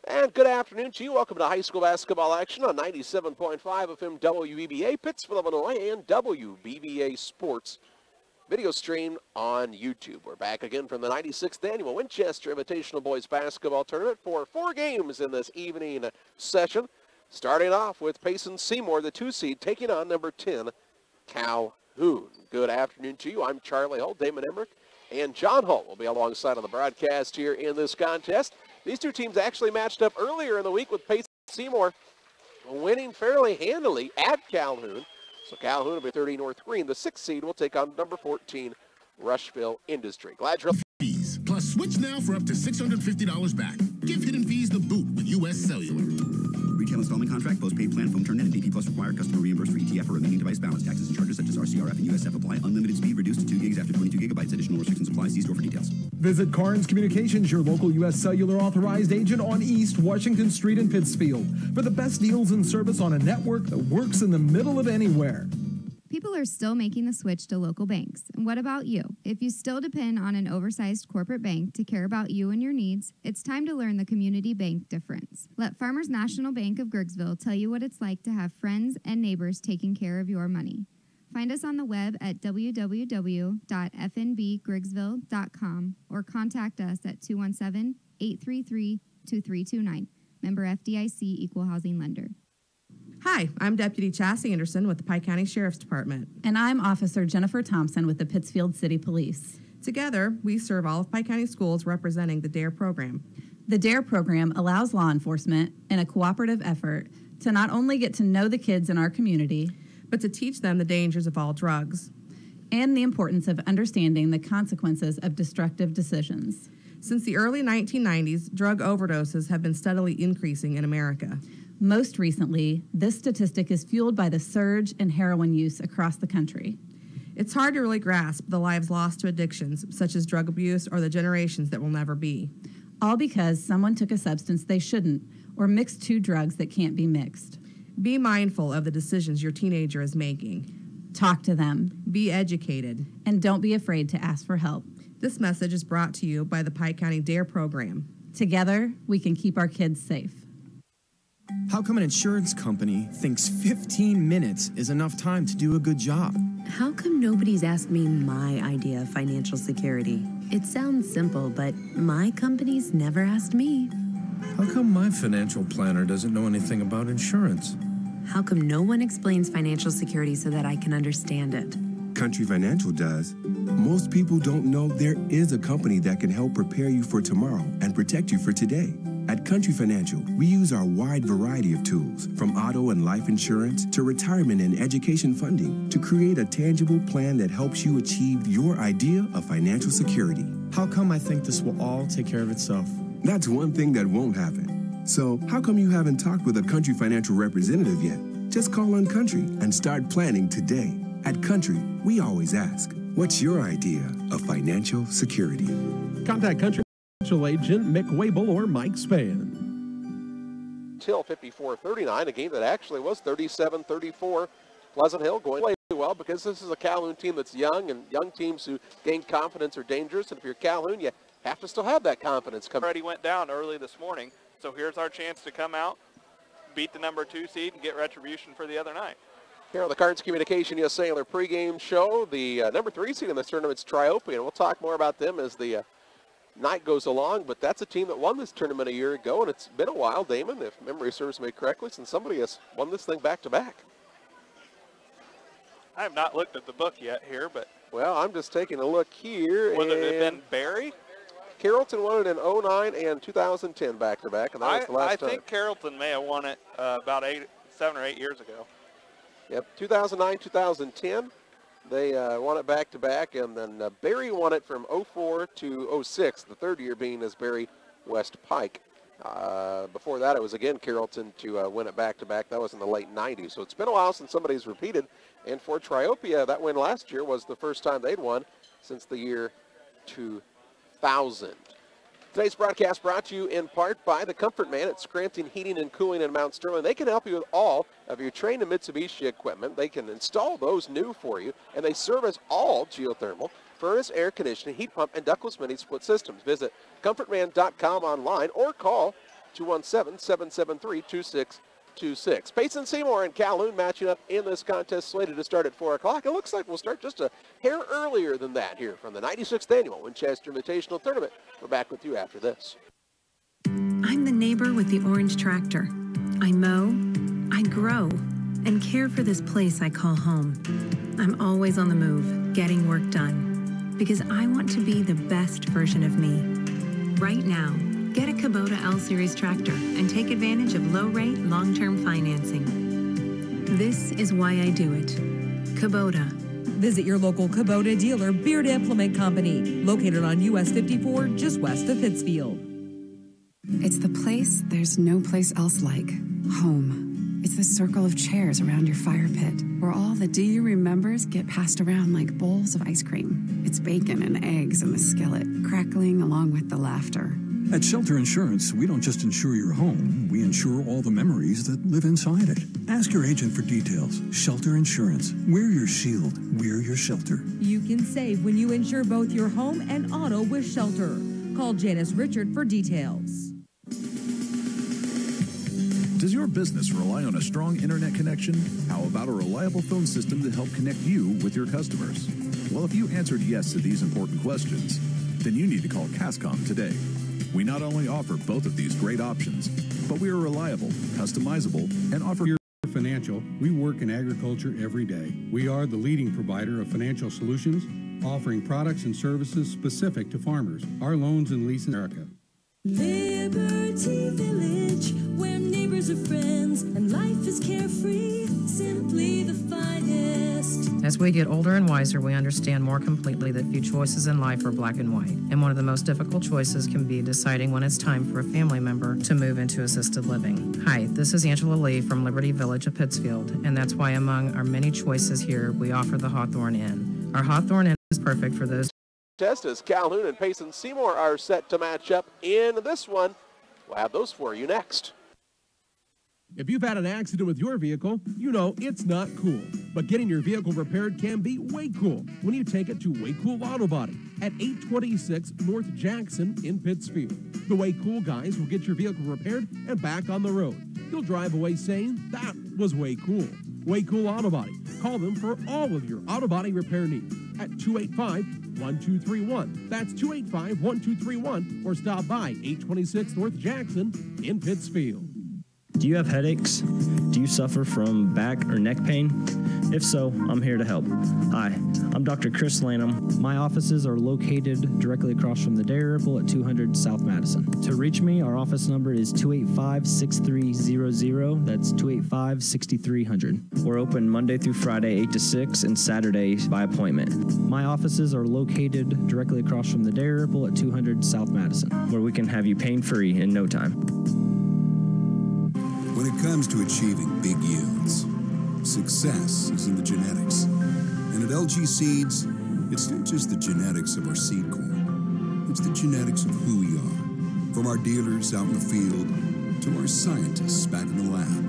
And good afternoon to you. Welcome to high school basketball action on 97.5 FM WBBA, Pittsfield, Illinois, and WBBA Sports video stream on YouTube. We're back again from the 96th Annual Winchester Invitational Boys Basketball Tournament for 4 games in this evening session. Starting off with Payson Seymour, the 2 seed, taking on number 10, Calhoun. Good afternoon to you. I'm Charlie Hull, Damon Emmerich, and John Hull will be alongside on the broadcast here in this contest. These two teams actually matched up earlier in the week with Payson Seymour winning fairly handily at Calhoun. So Calhoun will be 30 North Green. The 6th seed will take on number 14, Rushville Industry. Glad you're... Fees. Plus, switch now for up to $650 back. Give Hidden Fees the boot with U.S. Cellular. Retail installment contract, postpaid plan, phone turn, and DP Plus required. Customer reimbursed for ETF or remaining device balance. Taxes and charges such as RCRF and USF apply. Unlimited speed reduced to 2 gigs after 22 gigabytes. Additional restrictions apply. See store for details. Visit Carnes Communications, your local U.S. Cellular authorized agent on East Washington Street in Pittsfield, for the best deals and service on a network that works in the middle of anywhere. People are still making the switch to local banks. And what about you? If you still depend on an oversized corporate bank to care about you and your needs, it's time to learn the community bank difference. Let Farmers National Bank of Grigsville tell you what it's like to have friends and neighbors taking care of your money. Find us on the web at www.fnbgrigsville.com or contact us at 217-833-2329. Member FDIC Equal Housing Lender. Hi, I'm Deputy Chassie Anderson with the Pike County Sheriff's Department. And I'm Officer Jennifer Thompson with the Pittsfield City Police. Together, we serve all of Pike County schools representing the DARE program. The DARE program allows law enforcement, in a cooperative effort, to not only get to know the kids in our community, but to teach them the dangers of all drugs and the importance of understanding the consequences of destructive decisions. Since the early 1990s, drug overdoses have been steadily increasing in America. Most recently, this statistic is fueled by the surge in heroin use across the country. It's hard to really grasp the lives lost to addictions, such as drug abuse or the generations that will never be. All because someone took a substance they shouldn't, or mixed 2 drugs that can't be mixed. Be mindful of the decisions your teenager is making. Talk to them. Be educated. And don't be afraid to ask for help. This message is brought to you by the Pike County DARE program. Together, we can keep our kids safe. How come an insurance company thinks 15 minutes is enough time to do a good job? How come nobody's asked me my idea of financial security? It sounds simple, but my company's never asked me. How come my financial planner doesn't know anything about insurance? How come no one explains financial security so that I can understand it? Country Financial does. Most people don't know there is a company that can help prepare you for tomorrow and protect you for today. At Country Financial, we use our wide variety of tools, from auto and life insurance to retirement and education funding, to create a tangible plan that helps you achieve your idea of financial security. How come I think this will all take care of itself? That's one thing that won't happen. So, how come you haven't talked with a Country Financial representative yet? Just call on Country and start planning today. At Country, we always ask, what's your idea of financial security? Contact Country Agent Mick Wable or Mike Spann. Till 54-39, a game that actually was 37-34. Pleasant Hill going really well because this is a Calhoun team that's young, and young teams who gain confidence are dangerous. And if you're Calhoun, you have to still have that confidence. Already went down early this morning, so here's our chance to come out, beat the number 2 seed, and get retribution for the other night. Here on the Cards Communication U.S. Sailor pregame show, the number 3 seed in this tournament's Triopia, and we'll talk more about them as the night goes along, but that's a team that won this tournament a year ago, and it's been a while, Damon, if memory serves me correctly, since somebody has won this thing back-to-back. I have not looked at the book yet here, but... Well, I'm just taking a look here. Would it have been Barry? Carrollton won it in 09 and 2010 back-to-back, and that was the last time. I think Carrollton may have won it about 7 or 8 years ago. Yep, 2009, 2010. They won it back-to-back, and then Barry won it from 04 to 06, the third year being as Barry West Pike. Before that, it was again Carrollton to win it back-to-back. That was in the late 90s. So it's been a while since somebody's repeated. And for Triopia, that win last year was the first time they'd won since the year 2000. Today's broadcast brought to you in part by the Comfort Man at Scranton Heating and Cooling in Mount Sterling. They can help you with all of your Trane and Mitsubishi equipment. They can install those new for you, and they service all geothermal, furnace, air conditioning, heat pump, and ductless mini split systems. Visit comfortman.com online or call 217-773-2626. Payson, Seymour, and Calhoun matching up in this contest slated to start at 4 o'clock. It looks like we'll start just a hair earlier than that here from the 96th Annual Winchester Invitational Tournament. We're back with you after this. I'm the neighbor with the orange tractor. I mow, I grow, and care for this place I call home. I'm always on the move, getting work done, because I want to be the best version of me. Right now, get a Kubota L-Series tractor and take advantage of low-rate, long-term financing. This is why I do it. Kubota. Visit your local Kubota dealer, Beard Implement Company, located on US 54, just west of Pittsfield. It's the place there's no place else like. Home. It's the circle of chairs around your fire pit, where all the do you remembers get passed around like bowls of ice cream. It's bacon and eggs in the skillet, crackling along with the laughter. At Shelter Insurance, we don't just insure your home, we insure all the memories that live inside it. Ask your agent for details. Shelter Insurance. We're your shield. We're your shelter. You can save when you insure both your home and auto with Shelter. Call Janice Richard for details. Does your business rely on a strong internet connection? How about a reliable phone system to help connect you with your customers? Well, if you answered yes to these important questions, then you need to call Cascom today. We not only offer both of these great options, but we are reliable, customizable, and offer your Financial. We work in agriculture every day. We are the leading provider of financial solutions, offering products and services specific to farmers. Our loans and leases in America. Liberty Village, where neighbors are friends and life is carefree, simply the finest. As we get older and wiser, we understand more completely that few choices in life are black and white. And one of the most difficult choices can be deciding when it's time for a family member to move into assisted living. Hi, this is Angela Lee from Liberty Village of Pittsfield, and that's why among our many choices here, we offer the Hawthorne Inn. Our Hawthorne Inn is perfect for those Just as Calhoun and Payson Seymour are set to match up in this one. We'll have those for you next. If you've had an accident with your vehicle, you know it's not cool. But getting your vehicle repaired can be way cool when you take it to Way Cool Auto Body at 826 North Jackson in Pittsfield. The Way Cool guys will get your vehicle repaired and back on the road. You'll drive away saying, that was way cool. Way Cool Auto Body. Call them for all of your auto body repair needs at 285-1231. That's 285-1231, or stop by 826 North Jackson in Pittsfield. Do you have headaches? Do you suffer from back or neck pain? If so, I'm here to help. Hi, I'm Dr. Chris Lanham. My offices are located directly across from the Dairy Ripple at 200 South Madison. To reach me, our office number is 285-6300. That's 285-6300. We're open Monday through Friday, 8 to 6, and Saturdays by appointment. My offices are located directly across from the Dairy Ripple at 200 South Madison, where we can have you pain-free in no time. When it comes to achieving big yields, success is in the genetics. And at LG Seeds, it's not just the genetics of our seed corn. It's the genetics of who we are. From our dealers out in the field to our scientists back in the lab.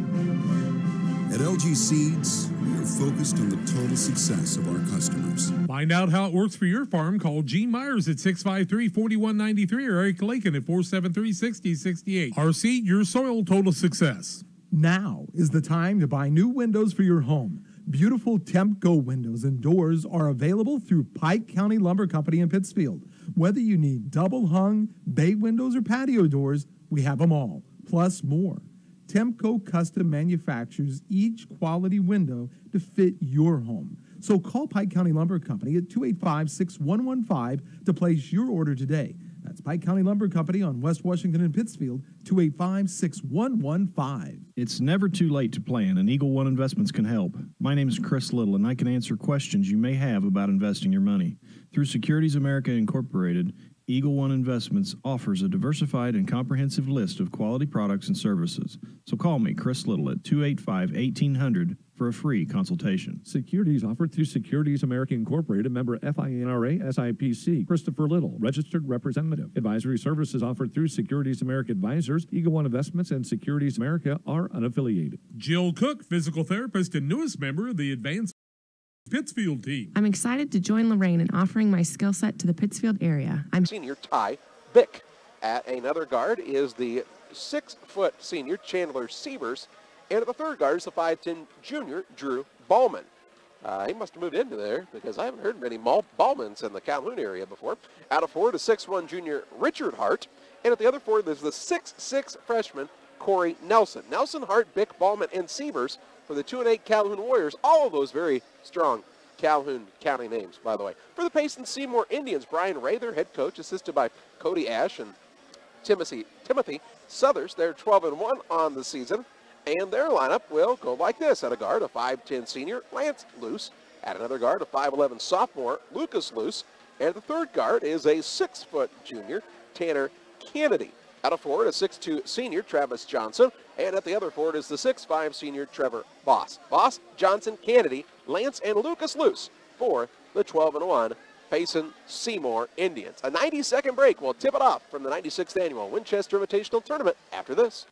At LG Seeds, we are focused on the total success of our customers. Find out how it works for your farm. Call Gene Myers at 653-4193 or Eric Lakin at 473-6068. RC, your soil total success. Now is the time to buy new windows for your home. Beautiful Tempco windows and doors are available through Pike County Lumber Company in Pittsfield. Whether you need double hung, bay windows, or patio doors, we have them all, plus more. Tempco custom manufactures each quality window to fit your home. So call Pike County Lumber Company at 285-6115 to place your order today. That's Pike County Lumber Company on West Washington and Pittsfield, 285-6115. It's never too late to plan, and Eagle One Investments can help. My name is Chris Little, and I can answer questions you may have about investing your money. Through Securities America Incorporated, Eagle One Investments offers a diversified and comprehensive list of quality products and services. So call me, Chris Little, at 285-1800 for a free consultation. Securities offered through Securities America Incorporated, member FINRA SIPC. Christopher Little, registered representative. Advisory services offered through Securities America Advisors. Eagle One Investments and Securities America are unaffiliated. Jill Cook, physical therapist and newest member of the Advanced Pittsfield team. I'm excited to join Lorraine in offering my skill set to the Pittsfield area. Senior Ty Bick. At another guard is the 6-foot senior Chandler Sievers. And at the third guard is the 5'10 junior Drew Ballman. He must have moved into there because I haven't heard many Ballmans in the Calhoun area before. Out of forward is 6'1 junior Richard Hart. And at the other forward, there's the 6'6 freshman Corey Nelson. Nelson, Hart, Bick, Ballman, and Sievers for the 2-8 Calhoun Warriors. All of those very strong Calhoun County names, by the way. For the Payson Seymour Indians, Brian Ray, their head coach, assisted by Cody Ash and Timothy Southers. They're 12-1 on the season. And their lineup will go like this. At a guard, a 5'10 senior, Lance Luce. At another guard, a 5'11 sophomore, Lucas Luce. And the third guard is a 6-foot junior, Tanner Kennedy. At a forward, a 6'2 senior, Travis Johnson. And at the other forward is the 6'5 senior, Trevor Boss. Boss, Johnson, Kennedy, Lance, and Lucas Luce for the 12-1 Payson Seymour Indians. A 90-second break will tip it off from the 96th Annual Winchester Invitational Tournament after this.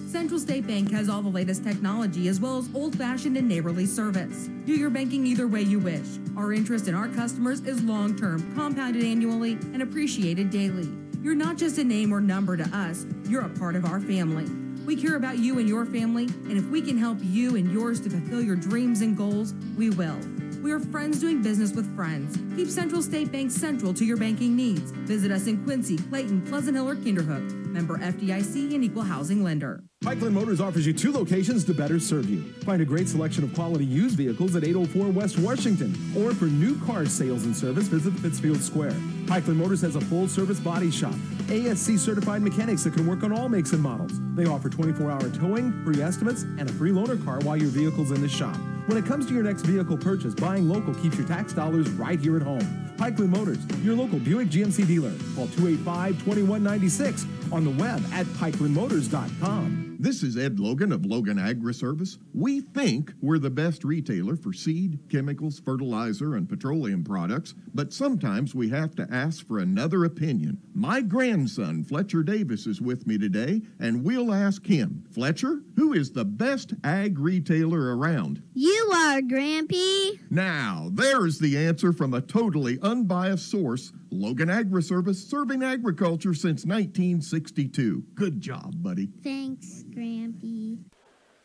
Central State Bank has all the latest technology as well as old-fashioned and neighborly service. Do your banking either way you wish. Our interest in our customers is long-term, compounded annually, and appreciated daily. You're not just a name or number to us, you're a part of our family. We care about you and your family, and if we can help you and yours to fulfill your dreams and goals, we will. We are friends doing business with friends. Keep Central State Bank central to your banking needs. Visit us in Quincy, Clayton, Pleasant Hill, or Kinderhook. Member FDIC and Equal Housing Lender. Pikeland Motors offers you 2 locations to better serve you. Find a great selection of quality used vehicles at 804 West Washington. Or for new car sales and service, visit Pittsfield Square. Pikeland Motors has a full-service body shop. ASC-certified mechanics that can work on all makes and models. They offer 24-hour towing, free estimates, and a free loaner car while your vehicle's in the shop. When it comes to your next vehicle purchase, buying local keeps your tax dollars right here at home. Pikeland Motors, your local Buick GMC dealer. Call 285-2196 on the web at pikelandmotors.com. This is Ed Logan of Logan Agri-Service. We think we're the best retailer for seed, chemicals, fertilizer, and petroleum products, but sometimes we have to ask for another opinion. My grandson, Fletcher Davis, is with me today, and we'll ask him. Fletcher, who is the best ag retailer around? You are, Grampy. Now, there's the answer from a totally unbiased source. Logan Agri-Service, serving agriculture since 1962. Good job, buddy. Thanks, Grampy.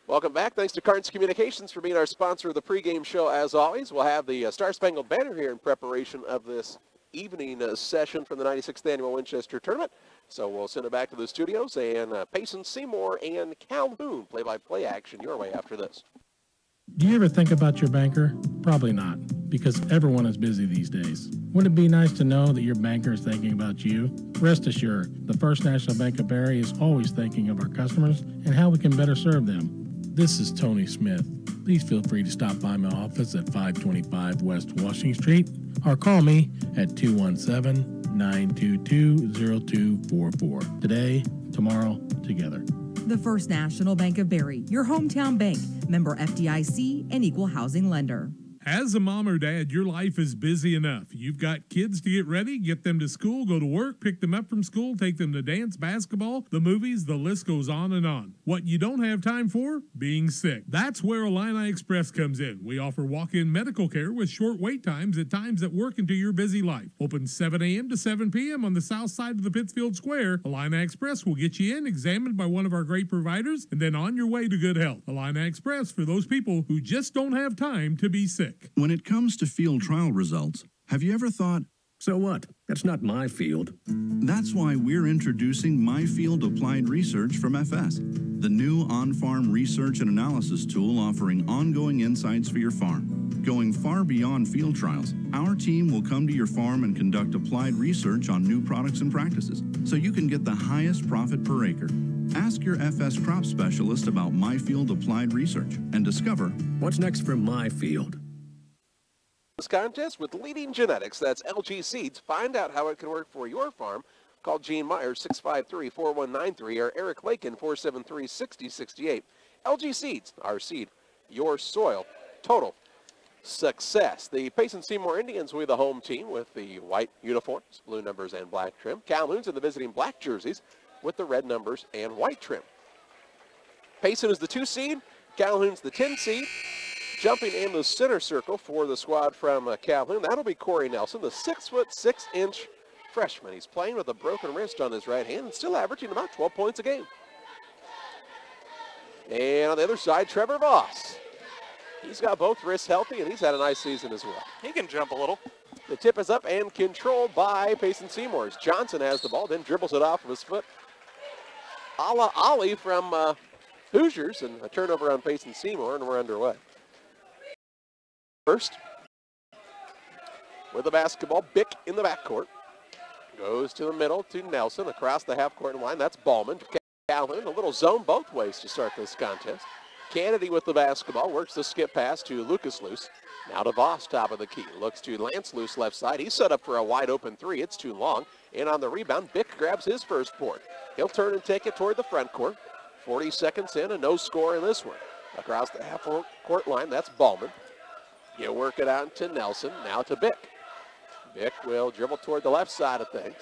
Welcome back. Thanks to Carnes Communications for being our sponsor of the pregame show. As always, we'll have the Star Spangled Banner here in preparation of this evening session from the 96th Annual Winchester Tournament. So we'll send it back to the studios, and Payson, Seymour, and Calhoun play-by-play action your way after this. Do you ever think about your banker? Probably not, because everyone is busy these days. Wouldn't it be nice to know that your banker is thinking about you? Rest assured, the First National Bank of Barry is always thinking of our customers and how we can better serve them. This is Tony Smith. Please feel free to stop by my office at 525 West Washington Street or call me at 217-922-0244. Today, tomorrow, together. The First National Bank of Barry, your hometown bank, member FDIC and Equal Housing Lender. As a mom or dad, your life is busy enough. You've got kids to get ready, get them to school, go to work, pick them up from school, take them to dance, basketball, the movies, the list goes on and on. What you don't have time for? Being sick. That's where Illini Express comes in. We offer walk-in medical care with short wait times at times that work into your busy life. Open 7 a.m. to 7 p.m. on the south side of the Pittsfield Square. Illini Express will get you in, examined by one of our great providers, and then on your way to good health. Illini Express for those people who just don't have time to be sick. When it comes to field trial results, have you ever thought, so what? That's not my field. That's why we're introducing My Field Applied Research from FS, the new on-farm research and analysis tool offering ongoing insights for your farm. Going far beyond field trials, our team will come to your farm and conduct applied research on new products and practices, so you can get the highest profit per acre. Ask your FS crop specialist about My Field Applied Research and discover what's next for my field. This contest with leading genetics, that's LG Seeds. Find out how it can work for your farm. Call Gene Myers 653-4193 or Eric Lakin 473-6068. LG Seeds, our seed, your soil, total success. The Payson Seymour Indians will be the home team with the white uniforms, blue numbers and black trim. Calhoun's in the visiting black jerseys with the red numbers and white trim. Payson is the 2 seed, Calhoun's the 10 seed. Jumping in the center circle for the squad from Calhoun, that'll be Corey Nelson, the 6'6" freshman. He's playing with a broken wrist on his right hand and still averaging about 12 points a game. And on the other side, Trevor Voss. He's got both wrists healthy, and he's had a nice season as well. He can jump a little. The tip is up and controlled by Payson Seymour. Johnson has the ball, then dribbles it off of his foot. A la Ollie from Hoosiers, and a turnover on Payson Seymour, and we're underway. First, with the basketball, Bick in the backcourt. Goes to the middle to Nelson, across the half-court line. That's Ballman to Calhoun. A little zone both ways to start this contest. Kennedy with the basketball, works the skip pass to Lucas Luce. Now to Voss, top of the key. Looks to Lance Luce, left side. He's set up for a wide open three. It's too long. And on the rebound, Bick grabs his first board. He'll turn and take it toward the front court. 40 seconds in, and no score in this one. Across the half-court line, that's Ballman. He'll work it out to Nelson. Now to Bick. Bick will dribble toward the left side of things.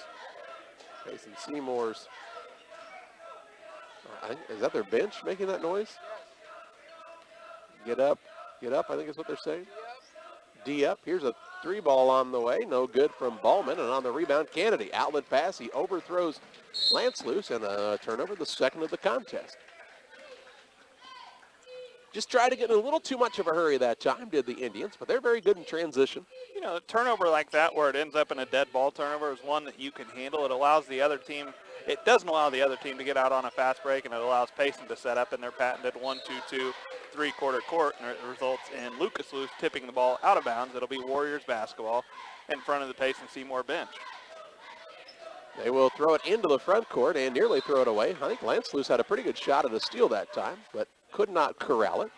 Payson Seymour's, is that their bench making that noise? Get up, I think is what they're saying. D up, here's a three ball on the way, no good from Ballman, and on the rebound, Kennedy. Outlet pass, he overthrows Lance Luce, and a turnover, the second of the contest. Just tried to get in a little too much of a hurry that time, did the Indians, but they're very good in transition. You know, a turnover like that where it ends up in a dead ball turnover is one that you can handle. It allows the other team, it doesn't allow the other team to get out on a fast break, and it allows Payson to set up in their patented 1-2-2 three-quarter court, and it results in Lucas Luce tipping the ball out of bounds. It'll be Warriors basketball in front of the Payson Seymour bench. They will throw it into the front court and nearly throw it away. I think Lance Luce had a pretty good shot at a steal that time, but could not corral it.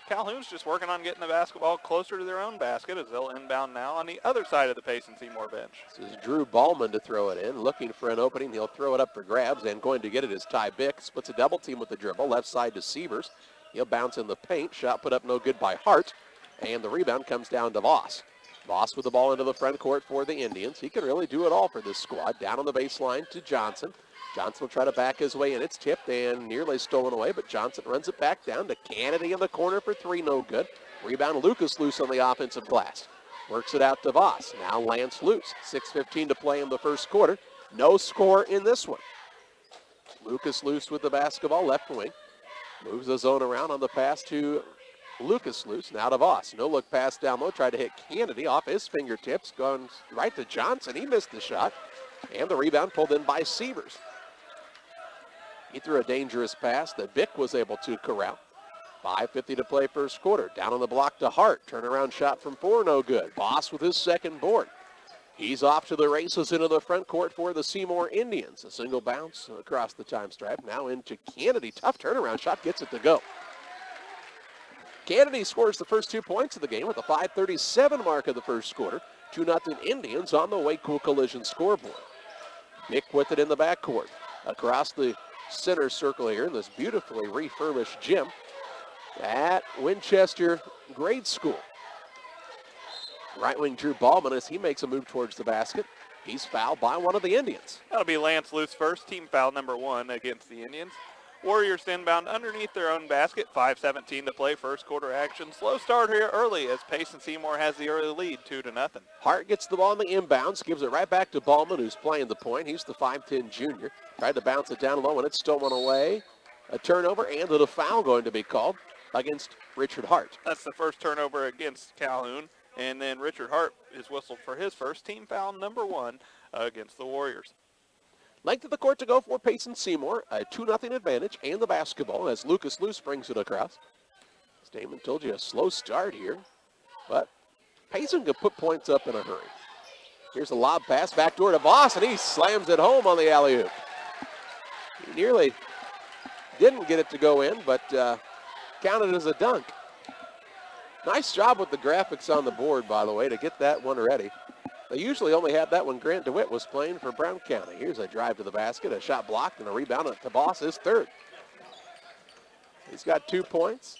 Calhoun's just working on getting the basketball closer to their own basket as they'll inbound now on the other side of the Payson Seymour bench. This is Drew Ballman to throw it in, looking for an opening. He'll throw it up for grabs, and going to get it is Ty Bick. Splits a double team with the dribble, left side to Sievers. He'll bounce in the paint. Shot put up no good by Hart, and the rebound comes down to Voss. Voss with the ball into the front court for the Indians. He can really do it all for this squad. Down on the baseline to Johnson. Johnson will try to back his way in. It's tipped and nearly stolen away, but Johnson runs it back down to Kennedy in the corner for three, no good. Rebound, Lucas Luce on the offensive glass. Works it out to Voss. Now Lance Luce. 6:15 to play in the first quarter. No score in this one. Lucas Luce with the basketball, left wing. Moves the zone around on the pass to Lucas Luce. Now to Voss. No look pass down low. Tried to hit Kennedy off his fingertips. Going right to Johnson. He missed the shot. And the rebound pulled in by Sievers. He threw a dangerous pass that Bick was able to corral. 5:50 to play first quarter. Down on the block to Hart. Turnaround shot from four, no good. Voss with his second board. He's off to the races into the front court for the Seymour Indians. A single bounce across the time stripe. Now into Kennedy. Tough turnaround shot. Gets it to go. Kennedy scores the first 2 points of the game with the 5:37 mark of the first quarter. 2-0 Indians on the Wakecool Collision scoreboard. Bick with it in the backcourt. Across the center circle here in this beautifully refurbished gym at Winchester Grade School. Right wing Drew Ballman as he makes a move towards the basket. He's fouled by one of the Indians. That'll be Lance Luce first, team foul number 1 against the Indians. Warriors inbound underneath their own basket. 5:17 to play, first quarter action. Slow start here early as Payson Seymour has the early lead, 2-0. Hart gets the ball in the inbounds, gives it right back to Ballman, who's playing the point. He's the 5'10 junior. Tried to bounce it down low, and it's stolen away. A turnover and a foul going to be called against Richard Hart. That's the first turnover against Calhoun, and then Richard Hart is whistled for his first, team foul number 1 against the Warriors. Length of the court to go for Payson Seymour. A 2-0 advantage and the basketball as Lucas Luce brings it across. As Damon told you, a slow start here, but Payson could put points up in a hurry. Here's a lob pass backdoor to Voss, and he slams it home on the alley-oop. He nearly didn't get it to go in, but counted as a dunk. Nice job with the graphics on the board, by the way, to get that one ready. They usually only had that when Grant DeWitt was playing for Brown County. Here's a drive to the basket, a shot blocked, and a rebound to Voss, his third. He's got 2 points,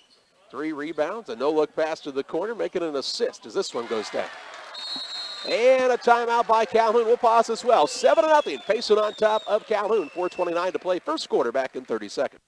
3 rebounds, a no-look pass to the corner, making an assist as this one goes down. And a timeout by Calhoun. We'll pause as well. 7-0, Payson on top of Calhoun. 4:29 to play, first quarter, back in 30 seconds.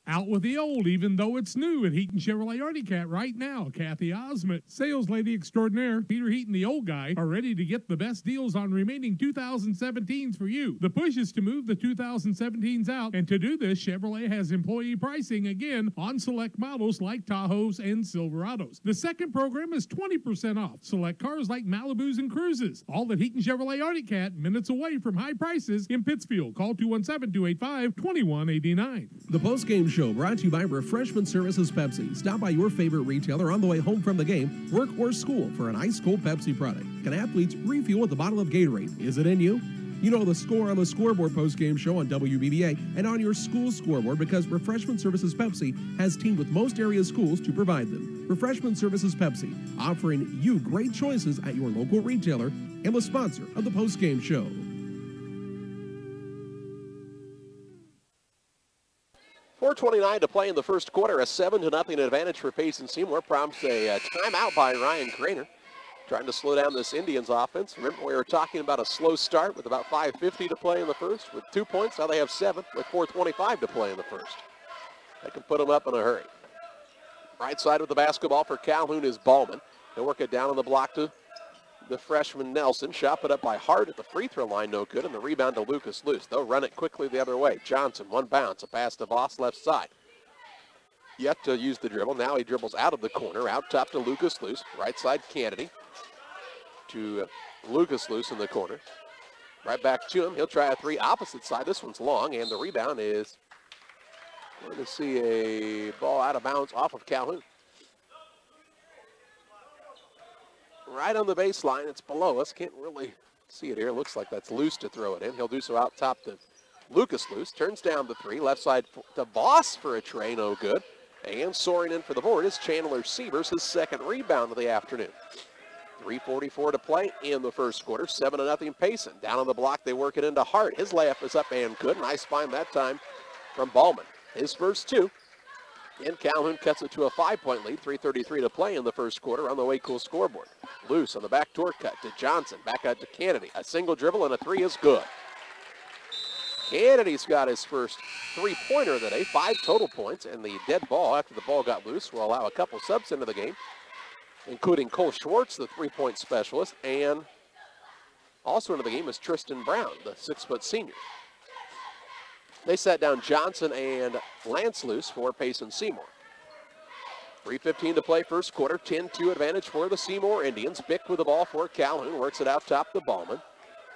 Out with the old, even though it's new at Heaton Chevrolet Arctic Cat right now. Kathy Osment, sales lady extraordinaire, Peter Heaton, the old guy, are ready to get the best deals on remaining 2017s for you. The push is to move the 2017s out, and to do this, Chevrolet has employee pricing again on select models like Tahoes and Silverados. The second program is 20% off select cars like Malibus and Cruises. All at Heaton Chevrolet Arctic Cat, minutes away from high prices in Pittsfield. Call 217-285-2189. The postgame show brought to you by Refreshment Services Pepsi. Stop by your favorite retailer on the way home from the game, work, or school for an ice-cold Pepsi product. Can athletes refuel with a bottle of Gatorade? Is it in you? You know the score on the scoreboard postgame show on WBBA and on your school scoreboard because Refreshment Services Pepsi has teamed with most area schools to provide them. Refreshment Services Pepsi, offering you great choices at your local retailer and the sponsor of the postgame show. .429 to play in the first quarter, a 7-0 advantage for Payson Seymour. Prompts a timeout by Ryan Craner, trying to slow down this Indians offense. Remember, we were talking about a slow start with about 5:50 to play in the first with 2 points. Now they have 7 with 4:25 to play in the first. They can put them up in a hurry. Right side with the basketball for Calhoun is Ballman. They'll work it down on the block to the freshman Nelson. Shot put up by Hart at the free throw line, no good, and the rebound to Lucas Luce. They'll run it quickly the other way. Johnson, one bounce, a pass to Voss left side. Yet to use the dribble. Now he dribbles out of the corner, out top to Lucas Luce. Right side Kennedy to Lucas Luce in the corner. Right back to him. He'll try a three opposite side. This one's long, and the rebound is, we're going to see a ball out of bounds off of Calhoun. Right on the baseline. It's below us. Can't really see it here. Looks like that's Luce to throw it in. He'll do so out top to Lucas Luce. Turns down the three. Left side to Voss for a tray. No good. And soaring in for the board is Chandler Sievers, his second rebound of the afternoon. 3:44 to play in the first quarter. 7-0 Payson. Down on the block, they work it into Hart. His layup is up and good. Nice find that time from Ballman. His first two. And Calhoun cuts it to a 5-point lead. 3:33 to play in the first quarter on the Way Cool scoreboard. Luce on the backdoor cut to Johnson. Back out to Kennedy. A single dribble and a three is good. Kennedy's got his first three-pointer of the day. 5 total points. And the dead ball after the ball got loose will allow a couple subs into the game, including Cole Schwartz, the three-point specialist, and also into the game is Tristan Brown, the 6-foot senior. They sat down Johnson and Lance Luce for Payson Seymour. 3:15 to play first quarter, 10-2 advantage for the Seymour Indians. Bick with the ball for Calhoun, works it out top to Ballman.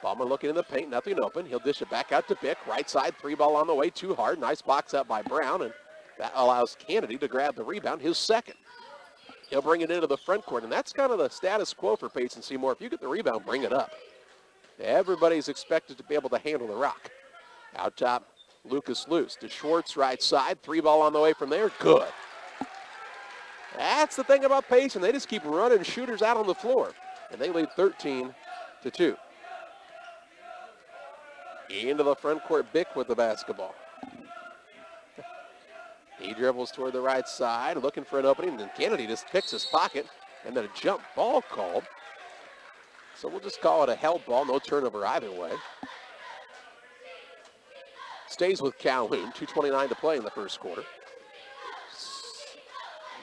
Ballman looking in the paint, nothing open. He'll dish it back out to Bick. Right side, three ball on the way, too hard. Nice box up by Brown, and that allows Kennedy to grab the rebound, his second. He'll bring it into the front court, and that's kind of the status quo for Payson Seymour. If you get the rebound, bring it up. Everybody's expected to be able to handle the rock. Out top, Lucas Luce to Schwartz, right side. Three ball on the way from there, good. That's the thing about Payson. They just keep running shooters out on the floor, and they lead 13-2. Into the front court, Bick with the basketball. He dribbles toward the right side, looking for an opening, and Kennedy just picks his pocket, and then a jump ball called. So we'll just call it a held ball, no turnover either way. Stays with Calhoun, 2:29 to play in the first quarter.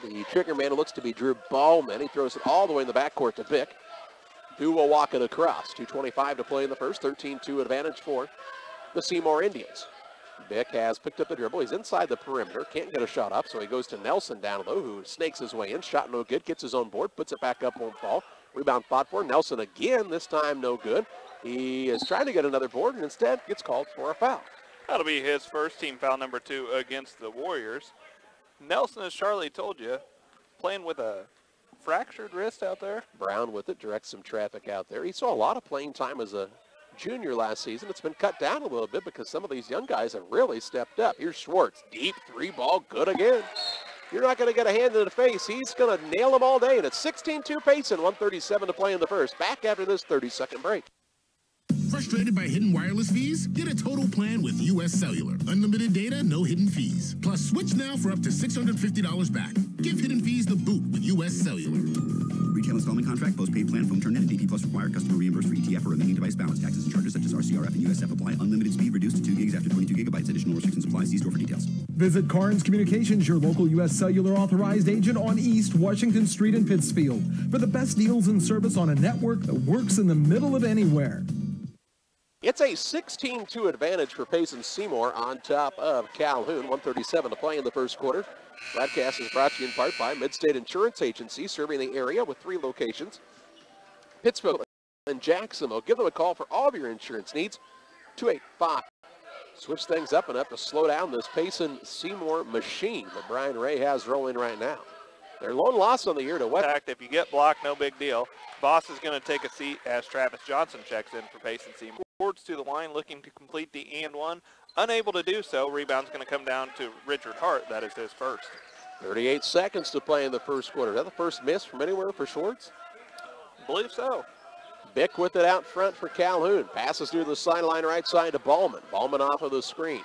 The trigger man looks to be Drew Ballman. He throws it all the way in the backcourt to Bick, who will walk it across. 2:25 to play in the first, 13-2 advantage for the Seymour Indians. Bick has picked up the dribble. He's inside the perimeter. Can't get a shot up, so he goes to Nelson down low, who snakes his way in. Shot no good. Gets his own board. Puts it back up, won't fall. Rebound fought for. Nelson again, this time no good. He is trying to get another board, and instead gets called for a foul. That'll be his first team foul, number 2 against the Warriors. Nelson, as Charlie told you, playing with a fractured wrist out there. Brown with it, directs some traffic out there. He saw a lot of playing time as a junior last season. It's been cut down a little bit because some of these young guys have really stepped up. Here's Schwartz, deep three ball, good again. You're not going to get a hand in the face. He's going to nail them all day, and it's 16-2 Payson, 1:37 to play in the first. Back after this 30-second break. Frustrated by hidden wireless fees? Get a total plan with U.S. Cellular. Unlimited data, no hidden fees. Plus, switch now for up to $650 back. Give hidden fees the boot with U.S. Cellular. Retail installment contract, postpaid plan, phone term net, and DP Plus required. Customer reimbursed for ETF or remaining device balance. Taxes and charges such as RCRF and USF apply. Unlimited speed reduced to 2 gigs after 22 gigabytes. Additional restrictions apply. See store for details. Visit Carnes Communications, your local U.S. Cellular authorized agent on East Washington Street in Pittsfield, for the best deals and service on a network that works in the middle of anywhere. It's a 16-2 advantage for Payson Seymour on top of Calhoun. 1:37 to play in the first quarter. Broadcast is brought to you in part by Midstate Insurance Agency, serving the area with 3 locations: Pittsfield and Jacksonville. Give them a call for all of your insurance needs. 285. Switch things up and up to slow down this Payson Seymour machine that Brian Ray has rolling right now. Their lone loss on the year to West. If you get blocked, no big deal. Boss is going to take a seat as Travis Johnson checks in for Payson Seymour. Towards to the line, looking to complete the and one. Unable to do so. Rebound's going to come down to Richard Hart. That is his first. 38 seconds to play in the first quarter. Is that the first miss from anywhere for Schwartz? I believe so. Bick with it out front for Calhoun. Passes through the sideline right side to Ballman. Ballman off of the screen.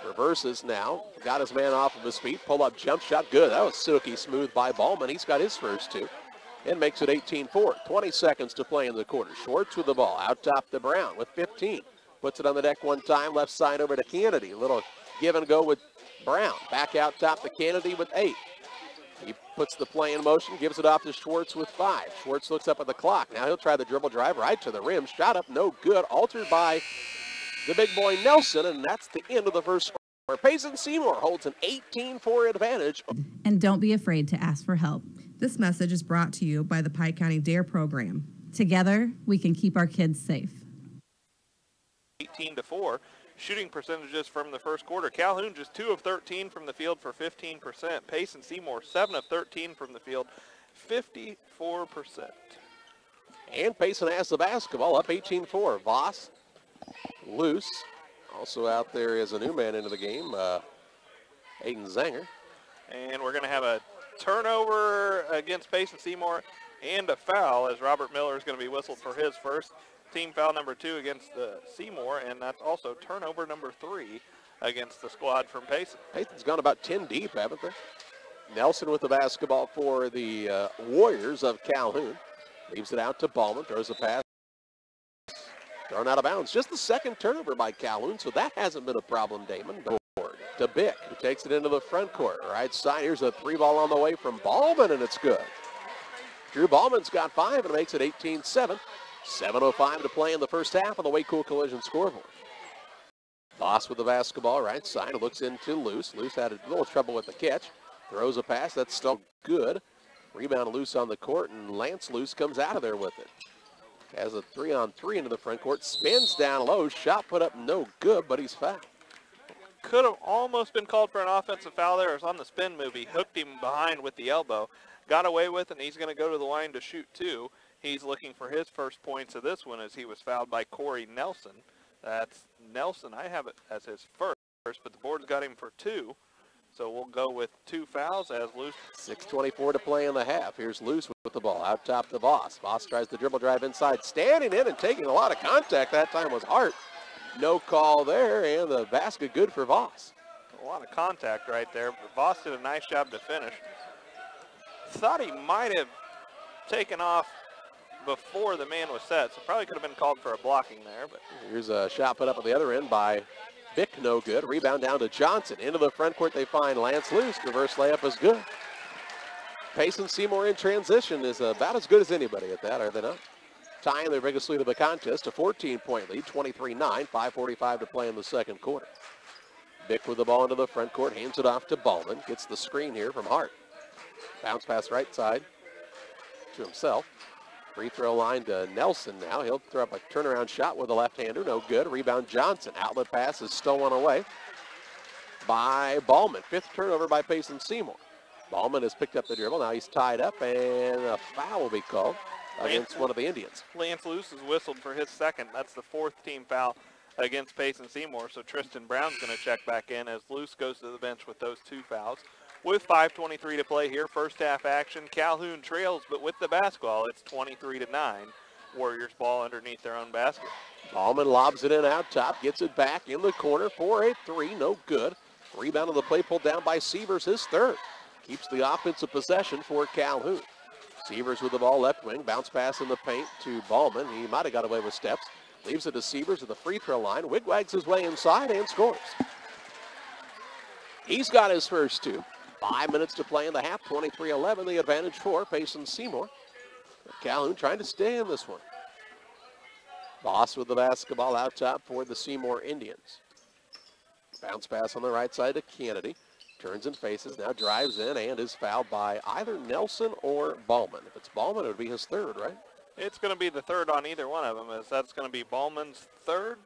Reverses now. Got his man off of his feet. Pull-up jump shot. Good. That was silky smooth by Ballman. He's got his first 2. And makes it 18-4. 20 seconds to play in the quarter. Schwartz with the ball. Out top to Brown with 15. Puts it on the deck one time. Left side over to Kennedy. A little give and go with Brown. Back out top to Kennedy with 8. He puts the play in motion. Gives it off to Schwartz with 5. Schwartz looks up at the clock. Now he'll try the dribble drive right to the rim. Shot up. No good. Altered by the big boy Nelson. And that's the end of the first quarter. Payson Seymour holds an 18-4 advantage. And don't be afraid to ask for help. This message is brought to you by the Pike County DARE program. Together, we can keep our kids safe. 18-4. Shooting percentages from the first quarter. Calhoun just 2 of 13 from the field for 15%. Payson Seymour 7 of 13 from the field, 54%. And Payson has the basketball up 18-4. Voss loose. Also out there is a new man into the game, Aiden Zanger. And we're going to have a turnover against Payson Seymour and a foul, as Robert Miller is going to be whistled for his first. Team foul number 2 against the Seymour, and that's also turnover number 3 against the squad from Payson. Payson's gone about 10 deep, haven't they? Nelson with the basketball for the Warriors of Calhoun. Leaves it out to Ballman, throws a pass. Thrown out of bounds. Just the second turnover by Calhoun, so that hasn't been a problem, Damon. To Bick, who takes it into the front court. Right side, here's a 3-ball on the way from Ballman, and it's good. Drew Ballman's got 5 and makes it 18-7. 7:05 to play in the first half on the Way Cool Collision scoreboard. Voss with the basketball, right side, looks into Luce. Luce had a little trouble with the catch. Throws a pass, that's still good. Rebound Luce on the court, and Lance Luce comes out of there with it. Has a 3-on-3 into the front court, spins down low, shot put up no good, but he's fouled. Could have almost been called for an offensive foul there. It was on the spin move. He hooked him behind with the elbow. Got away with it, and he's going to go to the line to shoot 2. He's looking for his first points of this one as he was fouled by Corey Nelson. That's Nelson. I have it as his first, but the board's got him for 2. So we'll go with 2 fouls as Luce. 6:24 to play in the half. Here's Luce with the ball out top to Voss. Voss tries the dribble drive inside. Standing in and taking a lot of contact that time was Hart. No call there, and the basket good for Voss. A lot of contact right there, but Voss did a nice job to finish. Thought he might have taken off before the man was set, so probably could have been called for a blocking there. But here's a shot put up at the other end by Bick, no good. Rebound down to Johnson. Into the front court they find Lance Luce. Reverse layup is good. Payson Seymour in transition is about as good as anybody at that, are they not? Tying their biggest lead of the contest, a 14-point lead, 23-9, 5:45 to play in the second quarter. Bick with the ball into the front court, hands it off to Ballman. Gets the screen here from Hart. Bounce pass right side to himself. Free throw line to Nelson now. He'll throw up a turnaround shot with a left-hander. No good. Rebound Johnson. Outlet pass is stolen away by Ballman. 5th turnover by Payson Seymour. Ballman has picked up the dribble. Now he's tied up, and a foul will be called against one of the Indians. Lance Luce is whistled for his second. That's the 4th team foul against Payson Seymour. So Tristan Brown's going to check back in as Luce goes to the bench with those 2 fouls. With 5:23 to play here, first half action. Calhoun trails, but with the basketball, it's 23-9. Warriors ball underneath their own basket. Ballman lobs it in out top, gets it back in the corner for a three, no good. Rebound on the play pulled down by Sievers, his third. Keeps the offensive possession for Calhoun. Sievers with the ball left wing, bounce pass in the paint to Ballman. He might have got away with steps. Leaves it to Sievers at the free throw line. Wigwags his way inside and scores. He's got his first two. 5 minutes to play in the half, 23-11, the advantage for Payson Seymour. Calhoun trying to stay in this one. Boss with the basketball out top for the Seymour Indians. Bounce pass on the right side to Kennedy. Turns and faces, now drives in and is fouled by either Nelson or Ballman. If it's Ballman, it would be his third, right? It's going to be the third on either one of them, as that's going to be Ballman's third.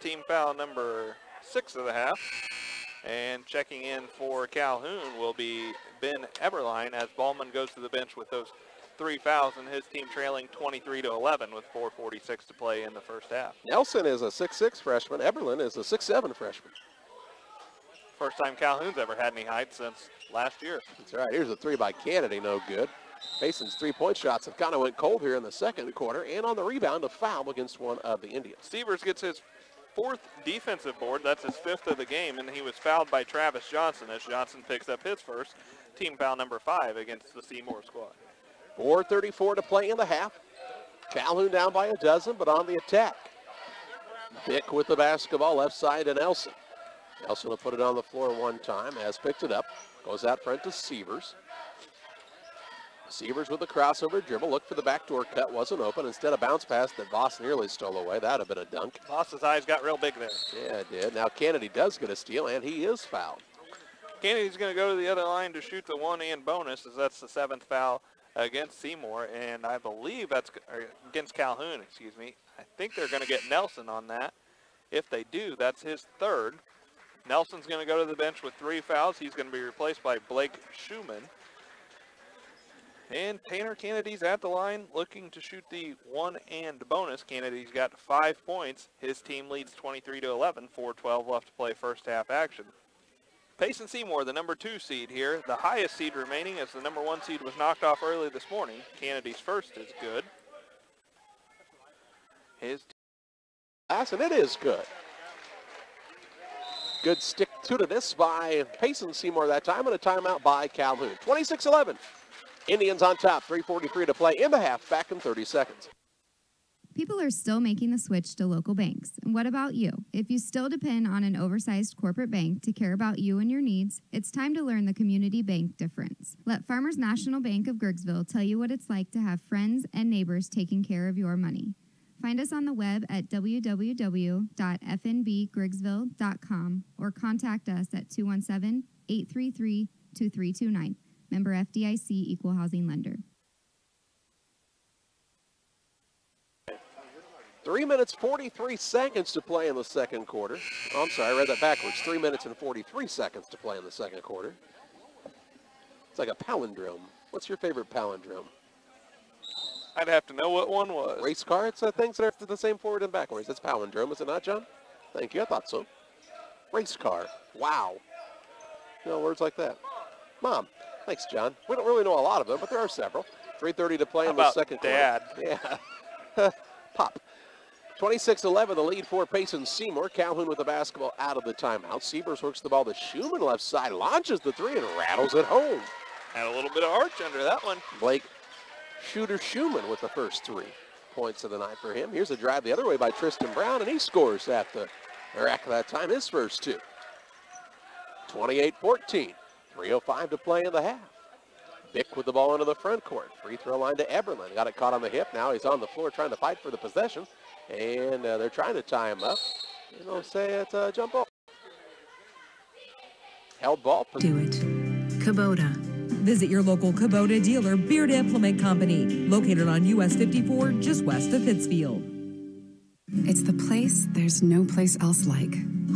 Team foul number 6 of the half. And checking in for Calhoun will be Ben Eberline as Ballman goes to the bench with those 3 fouls and his team trailing 23-11 with 4:46 to play in the first half. Nelson is a 6'6 freshman. Eberlin is a 6'7 freshman. First time Calhoun's ever had any height since last year. That's right. Here's a three by Kennedy, no good. Payson's three-point shots have kind of went cold here in the second quarter, and on the rebound, a foul against one of the Indians. Sievers gets his 4th defensive board. That's his 5th of the game, and he was fouled by Travis Johnson as Johnson picks up his first. Team foul number 5 against the Seymour squad. 4:34 to play in the half. Calhoun down by a dozen, but on the attack. Bick with the basketball left side to Nelson. Nelson will put it on the floor one time, has picked it up. Goes out front to Sievers. Sievers with the crossover dribble. Look for the backdoor cut. Wasn't open. Instead, a bounce pass that Voss nearly stole away. That would have been a dunk. Voss's eyes got real big there. Yeah, it did. Now Kennedy does get a steal, and he is fouled. Kennedy's going to go to the other line to shoot the one-and bonus, as that's the 7th foul against Seymour, and I believe that's against Calhoun, excuse me. I think they're going to get Nelson on that. If they do, that's his 3rd. Nelson's going to go to the bench with 3 fouls. He's going to be replaced by Blake Schumann. And Tanner Kennedy's at the line looking to shoot the one-and bonus. Kennedy's got 5 points. His team leads 23-11, 4:12 left to play first half action. Payson Seymour, the number 2 seed here. The highest seed remaining as the number 1 seed was knocked off early this morning. Kennedy's first is good. His pass, and it is good. Good stick-to-itiveness by Payson Seymour that time, and a timeout by Calhoun. 26-11. Indians on top, 3:43 to play in the half, back in 30 seconds. People are still making the switch to local banks. And what about you? If you still depend on an oversized corporate bank to care about you and your needs, it's time to learn the community bank difference. Let Farmers National Bank of Grigsville tell you what it's like to have friends and neighbors taking care of your money. Find us on the web at www.fnbgrigsville.com or contact us at 217-833-2329. Member FDIC, Equal Housing Lender. 3 minutes, 43 seconds to play in the second quarter. Oh, I'm sorry, I read that backwards. 3 minutes and 43 seconds to play in the second quarter. It's like a palindrome. What's your favorite palindrome? I'd have to know what one was. Race car? It's things that are the same forward and backwards. It's palindrome, is it not, John? Thank you, I thought so. Race car. Wow. You know, words like that. Mom. Thanks, John. We don't really know a lot of them, but there are several. 3:30 to play in the second quarter. Dad? Yeah. Pop. 26-11, the lead for Payson Seymour. Calhoun with the basketball out of the timeout. Sievers works the ball to Schumann left side, launches the three, and rattles it home. Had a little bit of arch under that one. Blake Shooter Schumann with the first 3 points of the night for him. Here's a drive the other way by Tristan Brown, and he scores at the rack of that time, his first 2. 28-14. 3:05 to play in the half. Bick with the ball into the front court. Free throw line to Eberlin. Got it caught on the hip. Now he's on the floor trying to fight for the possession. And they're trying to tie him up. And they'll say it's a jump ball. Held ball. Do it. Kubota. Visit your local Kubota dealer, Beard Implement Company, located on US 54, just west of Pittsfield. It's the place there's no place else like.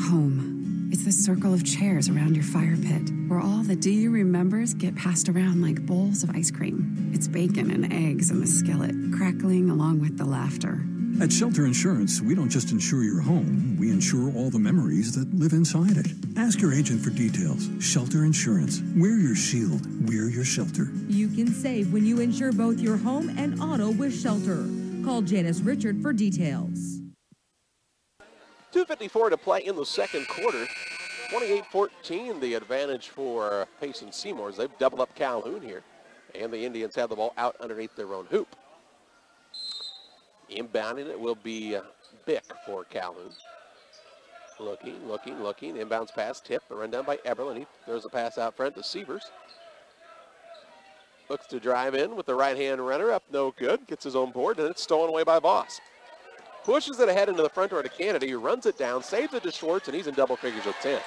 Home. It's the circle of chairs around your fire pit, where all the do you remembers get passed around like bowls of ice cream. It's bacon and eggs in the skillet, crackling along with the laughter. At Shelter Insurance, we don't just insure your home, we insure all the memories that live inside it. Ask your agent for details. Shelter Insurance. We're your shield. We're your shelter. You can save when you insure both your home and auto with Shelter. Call Janice Richard for details. 2:54 to play in the second quarter. 28-14 the advantage for Payson Seymour as they've doubled up Calhoun here. And the Indians have the ball out underneath their own hoop. Inbounding it will be Bick for Calhoun. Looking. Inbounds pass, tip, run down by Eberlin. He throws a pass out front to Sievers. Looks to drive in with the right-hand runner up, no good. Gets his own board, and it's stolen away by Voss. Pushes it ahead into the front door to Kennedy, who runs it down, saves it to Schwartz, and he's in double figures with 10.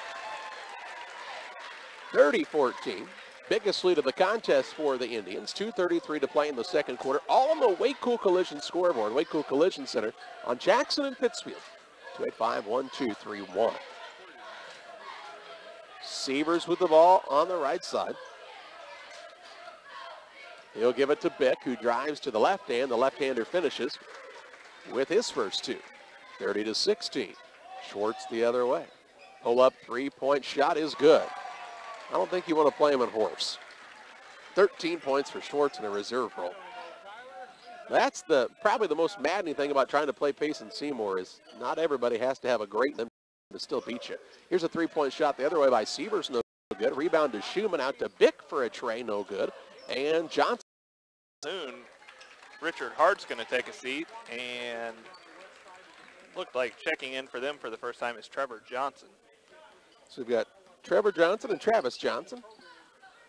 30-14. Biggest lead of the contest for the Indians. 2:33 to play in the second quarter. All on the Wakecool Collision scoreboard. Wakecool Collision Center on Jackson and Pittsfield. 285-1231. Sievers with the ball on the right side. He'll give it to Bick, who drives to the left hand. The left-hander finishes with his first two. 30-16. Schwartz the other way. Pull-up three-point shot is good. I don't think you want to play him in horse. 13 points for Schwartz in a reserve role. That's probably the most maddening thing about trying to play Payson Seymour is not everybody has to have a great to still beat you. Here's a three-point shot the other way by Sievers, no good. Rebound to Schumann, out to Bick for a tray, no good. And Johnson. Soon, Richard Hart's going to take a seat, and looked like checking in for them for the first time is Trevor Johnson. So we've got Trevor Johnson and Travis Johnson.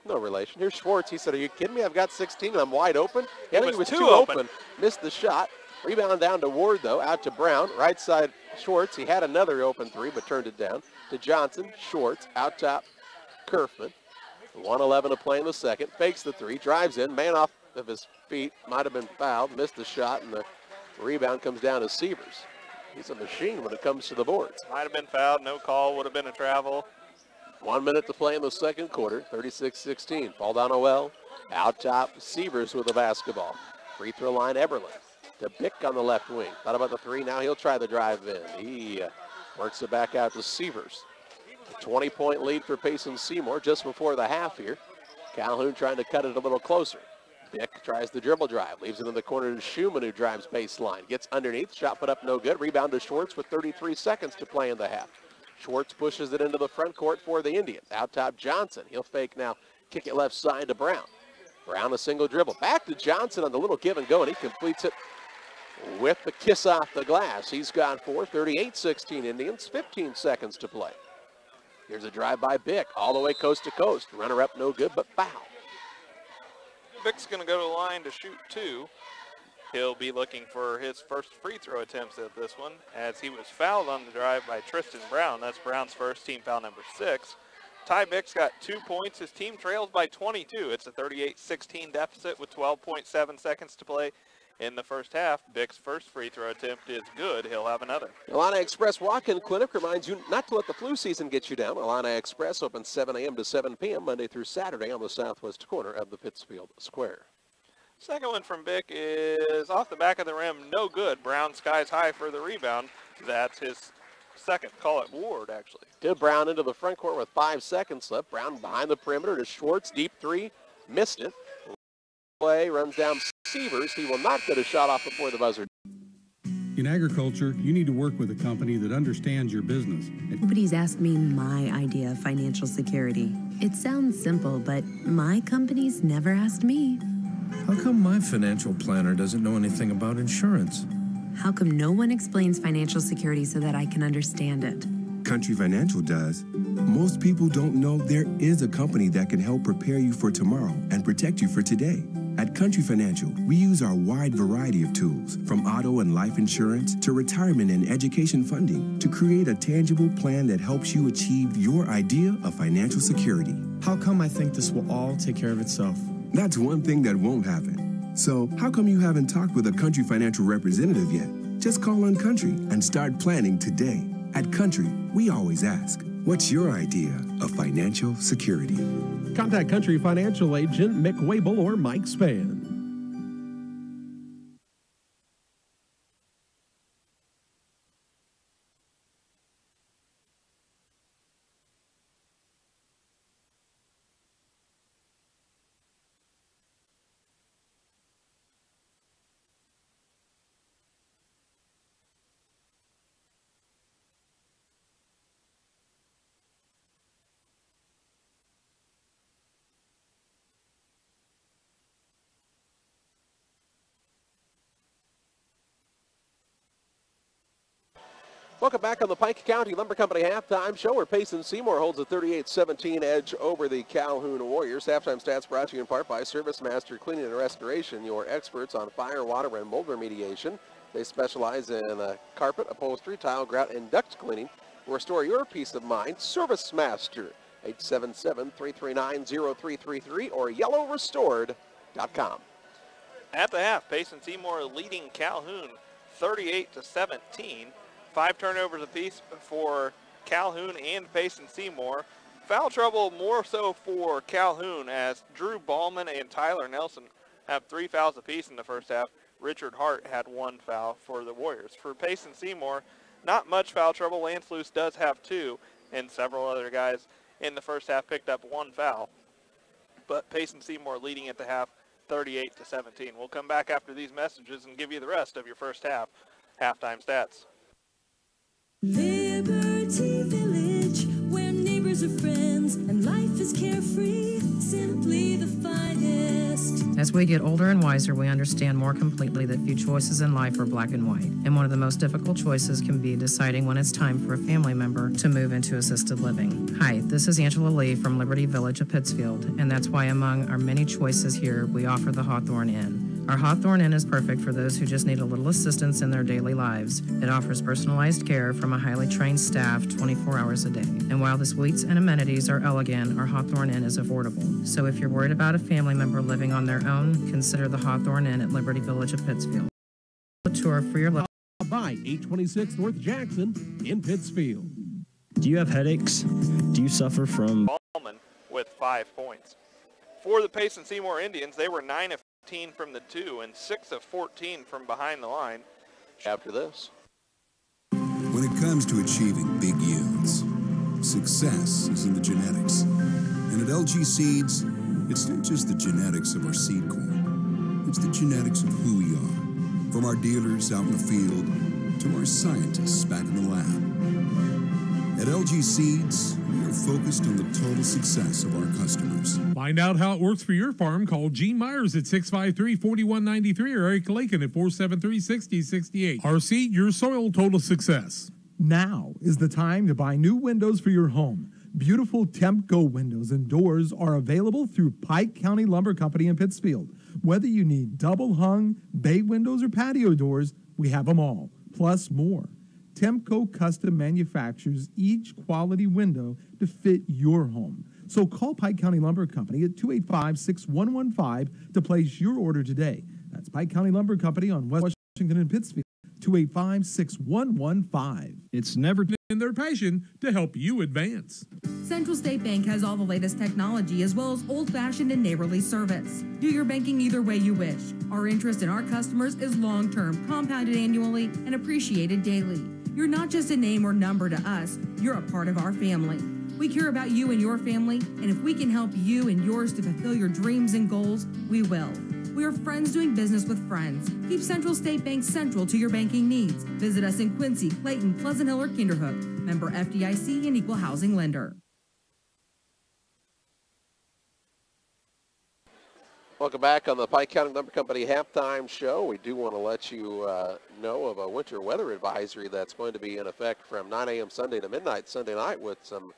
No relation. Here's Schwartz. He said, are you kidding me? I've got 16 and I'm wide open. Yeah, he was too open. Missed the shot. Rebound down to Ward, though. Out to Brown. Right side, Schwartz. He had another open three, but turned it down. To Johnson. Schwartz. Out top, Kerfman. 1:11 to play in the second. Fakes the three. Drives in. Man off of his feet. Might have been fouled. Missed the shot, and the rebound comes down to Sievers. He's a machine when it comes to the boards. Might have been fouled. No call. Would have been a travel. 1 minute to play in the second quarter. 36-16. Fall down O'Well. Out top, Sievers with the basketball. Free throw line, Eberlin. To Bick on the left wing. Thought about the three. Now he'll try the drive in. He works it back out to Sievers. A 20-point lead for Payson Seymour just before the half here. Calhoun trying to cut it a little closer. Bick tries the dribble drive. Leaves it in the corner to Schumann, who drives baseline. Gets underneath. Shot put up no good. Rebound to Schwartz with 33 seconds to play in the half. Schwartz pushes it into the front court for the Indians. Out top, Johnson. He'll fake now. Kick it left side to Brown. Brown a single dribble. Back to Johnson on the little give and go, and he completes it with the kiss off the glass. He's got 4. 38-16 Indians. 15 seconds to play. Here's a drive by Bick. All the way coast to coast. Runner up no good, but foul. Bick's going to go to the line to shoot two. He'll be looking for his first free throw attempts at this one, as he was fouled on the drive by Tristan Brown. That's Brown's first, team foul number 6. Ty Bick's got 2 points. His team trails by 22. It's a 38-16 deficit with 12.7 seconds to play in the first half. Bick's first free throw attempt is good. He'll have another. Illini Express Walk-In Clinic reminds you not to let the flu season get you down. Illini Express open 7 a.m. to 7 p.m. Monday through Saturday on the southwest corner of the Pittsfield Square. Second one from Bick is off the back of the rim, no good. Brown skies high for the rebound. That's his second. Call it Ward, actually. Good. Brown into the front court with 5 seconds left. Brown behind the perimeter to Schwartz. Deep three. Missed it. Play runs down Sievers. He will not get a shot off before the buzzer. In agriculture, you need to work with a company that understands your business. Nobody's asked me my idea of financial security. It sounds simple, but my company's never asked me. How come my financial planner doesn't know anything about insurance? How come no one explains financial security so that I can understand it? Country Financial does. Most people don't know there is a company that can help prepare you for tomorrow and protect you for today. At Country Financial, we use our wide variety of tools, from auto and life insurance to retirement and education funding, to create a tangible plan that helps you achieve your idea of financial security. How come I think this will all take care of itself? That's one thing that won't happen. So, how come you haven't talked with a Country Financial representative yet? Just call on Country and start planning today. At Country, we always ask, what's your idea of financial security? Contact Country Financial Agent Mick Wable or Mike Spann. Welcome back on the Pike County Lumber Company halftime show, where Payson Seymour holds a 38-17 edge over the Calhoun Warriors. Halftime stats brought to you in part by Service Master Cleaning and Restoration, your experts on fire, water, and mold remediation. They specialize in carpet, upholstery, tile, grout, and duct cleaning. Restore your peace of mind. Service Master, 877-339-0333 or yellowrestored.com. At the half, Payson Seymour leading Calhoun 38-17. 5 turnovers apiece for Calhoun and Payson Seymour. Foul trouble more so for Calhoun, as Drew Ballman and Tyler Nelson have 3 fouls apiece in the first half. Richard Hart had 1 foul for the Warriors. For Payson Seymour, not much foul trouble. Lance Luce does have 2, and several other guys in the first half picked up 1 foul. But Payson Seymour leading at the half 38-17. We'll come back after these messages and give you the rest of your first half halftime stats. Liberty Village, where neighbors are friends and life is carefree, simply the finest. As we get older and wiser, we understand more completely that few choices in life are black and white. And one of the most difficult choices can be deciding when it's time for a family member to move into assisted living. Hi, this is Angela Lee from Liberty Village of Pittsfield, and that's why among our many choices here, we offer the Hawthorne Inn. Our Hawthorne Inn is perfect for those who just need a little assistance in their daily lives. It offers personalized care from a highly trained staff 24 hours a day. And while the suites and amenities are elegant, our Hawthorne Inn is affordable. So if you're worried about a family member living on their own, consider the Hawthorne Inn at Liberty Village of Pittsfield. A tour for your life. By 826 North Jackson in Pittsfield. Do you have headaches? Do you suffer from... Ballman with 5 points. For the Payson Seymour Indians, they were 9 of 15 from the 2 and 6 of 14 from behind the line. After this. When it comes to achieving big yields, success is in the genetics. And at LG Seeds, it's not just the genetics of our seed corn. It's the genetics of who we are. From our dealers out in the field to our scientists back in the lab. At LG Seeds, we are focused on the total success of our customers. Find out how it works for your farm. Call Gene Myers at 653-4193 or Eric Lakin at 473-6068. RC, your soil total success. Now is the time to buy new windows for your home. Beautiful Temco windows and doors are available through Pike County Lumber Company in Pittsfield. Whether you need double hung, bay windows, or patio doors, we have them all, plus more. Temco custom manufactures each quality window to fit your home. So call Pike County Lumber Company at 285-6115 to place your order today. That's Pike County Lumber Company on West Washington and Pittsfield, 285-6115. It's never in their passion to help you advance. Central State Bank has all the latest technology as well as old-fashioned and neighborly service. Do your banking either way you wish. Our interest in our customers is long-term, compounded annually, and appreciated daily. You're not just a name or number to us, you're a part of our family. We care about you and your family, and if we can help you and yours to fulfill your dreams and goals, we will. We are friends doing business with friends. Keep Central State Bank central to your banking needs. Visit us in Quincy, Clayton, Pleasant Hill, or Kinderhook. Member FDIC and Equal Housing Lender. Welcome back on the Pike County Lumber Company halftime show. We do want to let you know of a winter weather advisory that's going to be in effect from 9 a.m. Sunday to midnight Sunday night, with some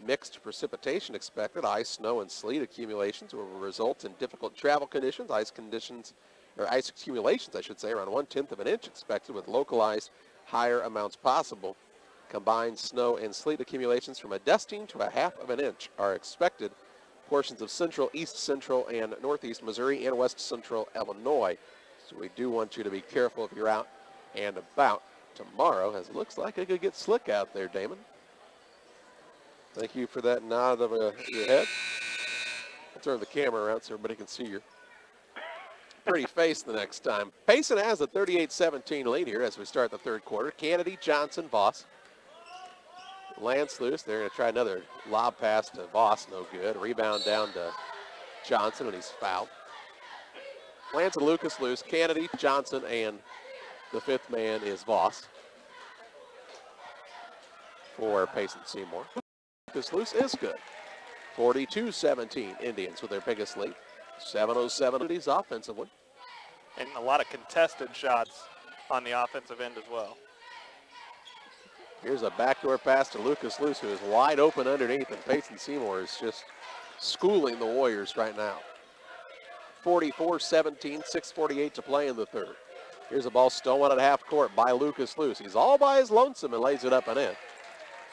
mixed precipitation expected. Ice, snow, and sleet accumulations will result in difficult travel conditions. Ice accumulations, I should say, around 1/10 of an inch expected, with localized higher amounts possible. Combined snow and sleet accumulations from a dusting to a half of an inch are expected. Portions of central, east central, and northeast Missouri and west central Illinois. So we do want you to be careful if you're out and about tomorrow, as it looks like it could get slick out there, Damon. Thank you for that nod of your head. I'll turn the camera around so everybody can see your pretty face the next time. Payson has a 38-17 lead here as we start the third quarter. Kennedy, Johnson, Voss. Lance Luce, they're going to try another lob pass to Voss, no good. Rebound down to Johnson, and he's fouled. Lance and Lucas Luce, Kennedy, Johnson, and the fifth man is Voss for Payson Seymour. Lucas Luce is good. 42-17 Indians with their biggest lead. 7:07 offensively. And a lot of contested shots on the offensive end as well. Here's a backdoor pass to Lucas Luce, who is wide open underneath, and Payson Seymour is just schooling the Warriors right now. 44-17, 6:48 to play in the third. Here's a ball stolen at half court by Lucas Luce. He's all by his lonesome and lays it up and in.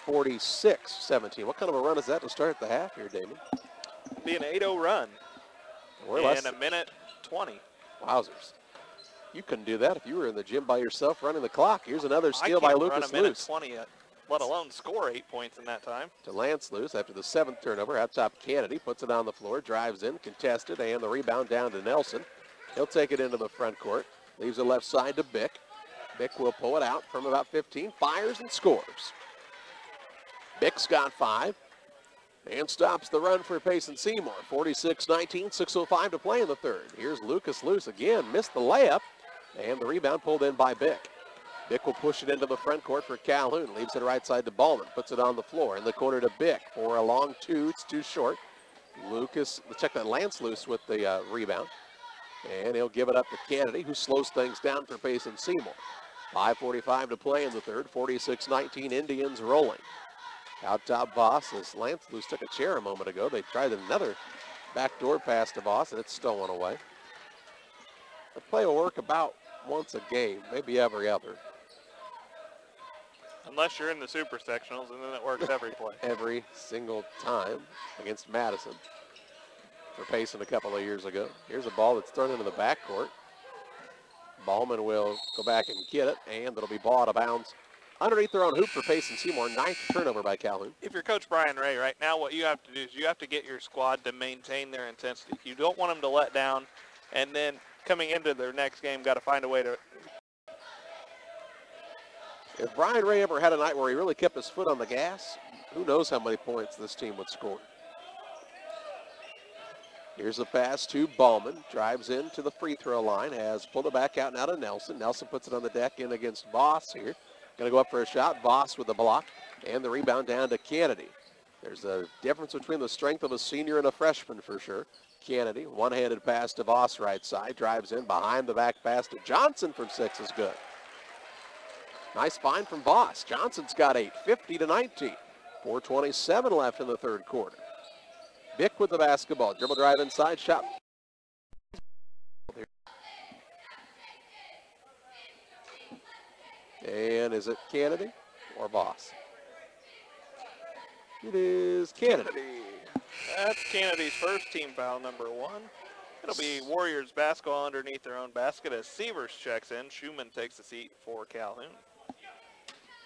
46-17. What kind of a run is that to start the half here, Damon? Be an 8-0 run in a minute 20. Wowzers. You couldn't do that if you were in the gym by yourself running the clock. Here's another steal by Lucas Luce. 20, let alone score 8 points in that time. To Lance Luce after the 7th turnover. Out top, Kennedy puts it on the floor, drives in, contested, and the rebound down to Nelson. He'll take it into the front court. Leaves the left side to Bick. Bick will pull it out from about 15, fires and scores. Bick's got 5 and stops the run for Payson Seymour. 46-19, 6:05 to play in the third. Here's Lucas Luce again, missed the layup, and the rebound pulled in by Bick. Bick will push it into the front court for Calhoun. Leaves it right side to Ballman. Puts it on the floor in the corner to Bick for a long two. It's too short. Lucas, check that, Lance Luce with the rebound. And he'll give it up to Kennedy, who slows things down for Payson Seymour. 5:45 to play in the third. 46-19, Indians rolling. Out top, Voss, as Lance Luce took a chair a moment ago. They tried another backdoor pass to Voss, and it's stolen away. The play will work about once a game, maybe every other. Unless you're in the super sectionals, and then it works every play. Every single time against Madison for Payson a couple of years ago. Here's a ball that's thrown into the backcourt. Ballman will go back and get it, and it'll be ball out of bounds underneath their own hoop for Payson Seymour. 9th turnover by Calhoun. If you're Coach Brian Ray right now, what you have to do is you have to get your squad to maintain their intensity. You don't want them to let down, and then coming into their next game, got to find a way to. If Brian Ray ever had a night where he really kept his foot on the gas, who knows how many points this team would score. Here's a pass to Ballman. Drives into the free throw line. Has pulled it back out now to Nelson. Nelson puts it on the deck in against Voss here. Going to go up for a shot. Voss with the block. And the rebound down to Kennedy. There's a difference between the strength of a senior and a freshman for sure. Kennedy, one-handed pass to Voss right side. Drives in behind the back pass to Johnson from 6 is good. Nice find from Voss. Johnson's got 8, 50-19. 4:27 left in the third quarter. Bick with the basketball. Dribble drive inside, shot. And is it Kennedy or Voss? It is Kennedy. That's Kennedy's first team foul, number 1. It'll be Warriors basketball underneath their own basket as Sievers checks in. Schumann takes the seat for Calhoun.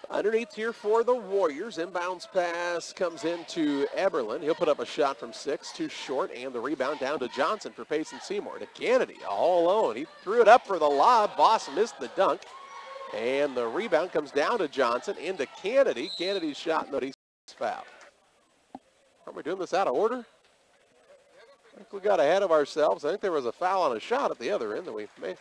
Underneath here for the Warriors. Inbounds pass comes into Eberlin. He'll put up a shot from 6, too short, and the rebound down to Johnson for Payson Seymour. To Kennedy, all alone. He threw it up for the lob. Voss missed the dunk. And the rebound comes down to Johnson into Kennedy. Kennedy's shot, no, he's fouled. Are we doing this out of order? I think we got ahead of ourselves. I think there was a foul on a shot at the other end that we may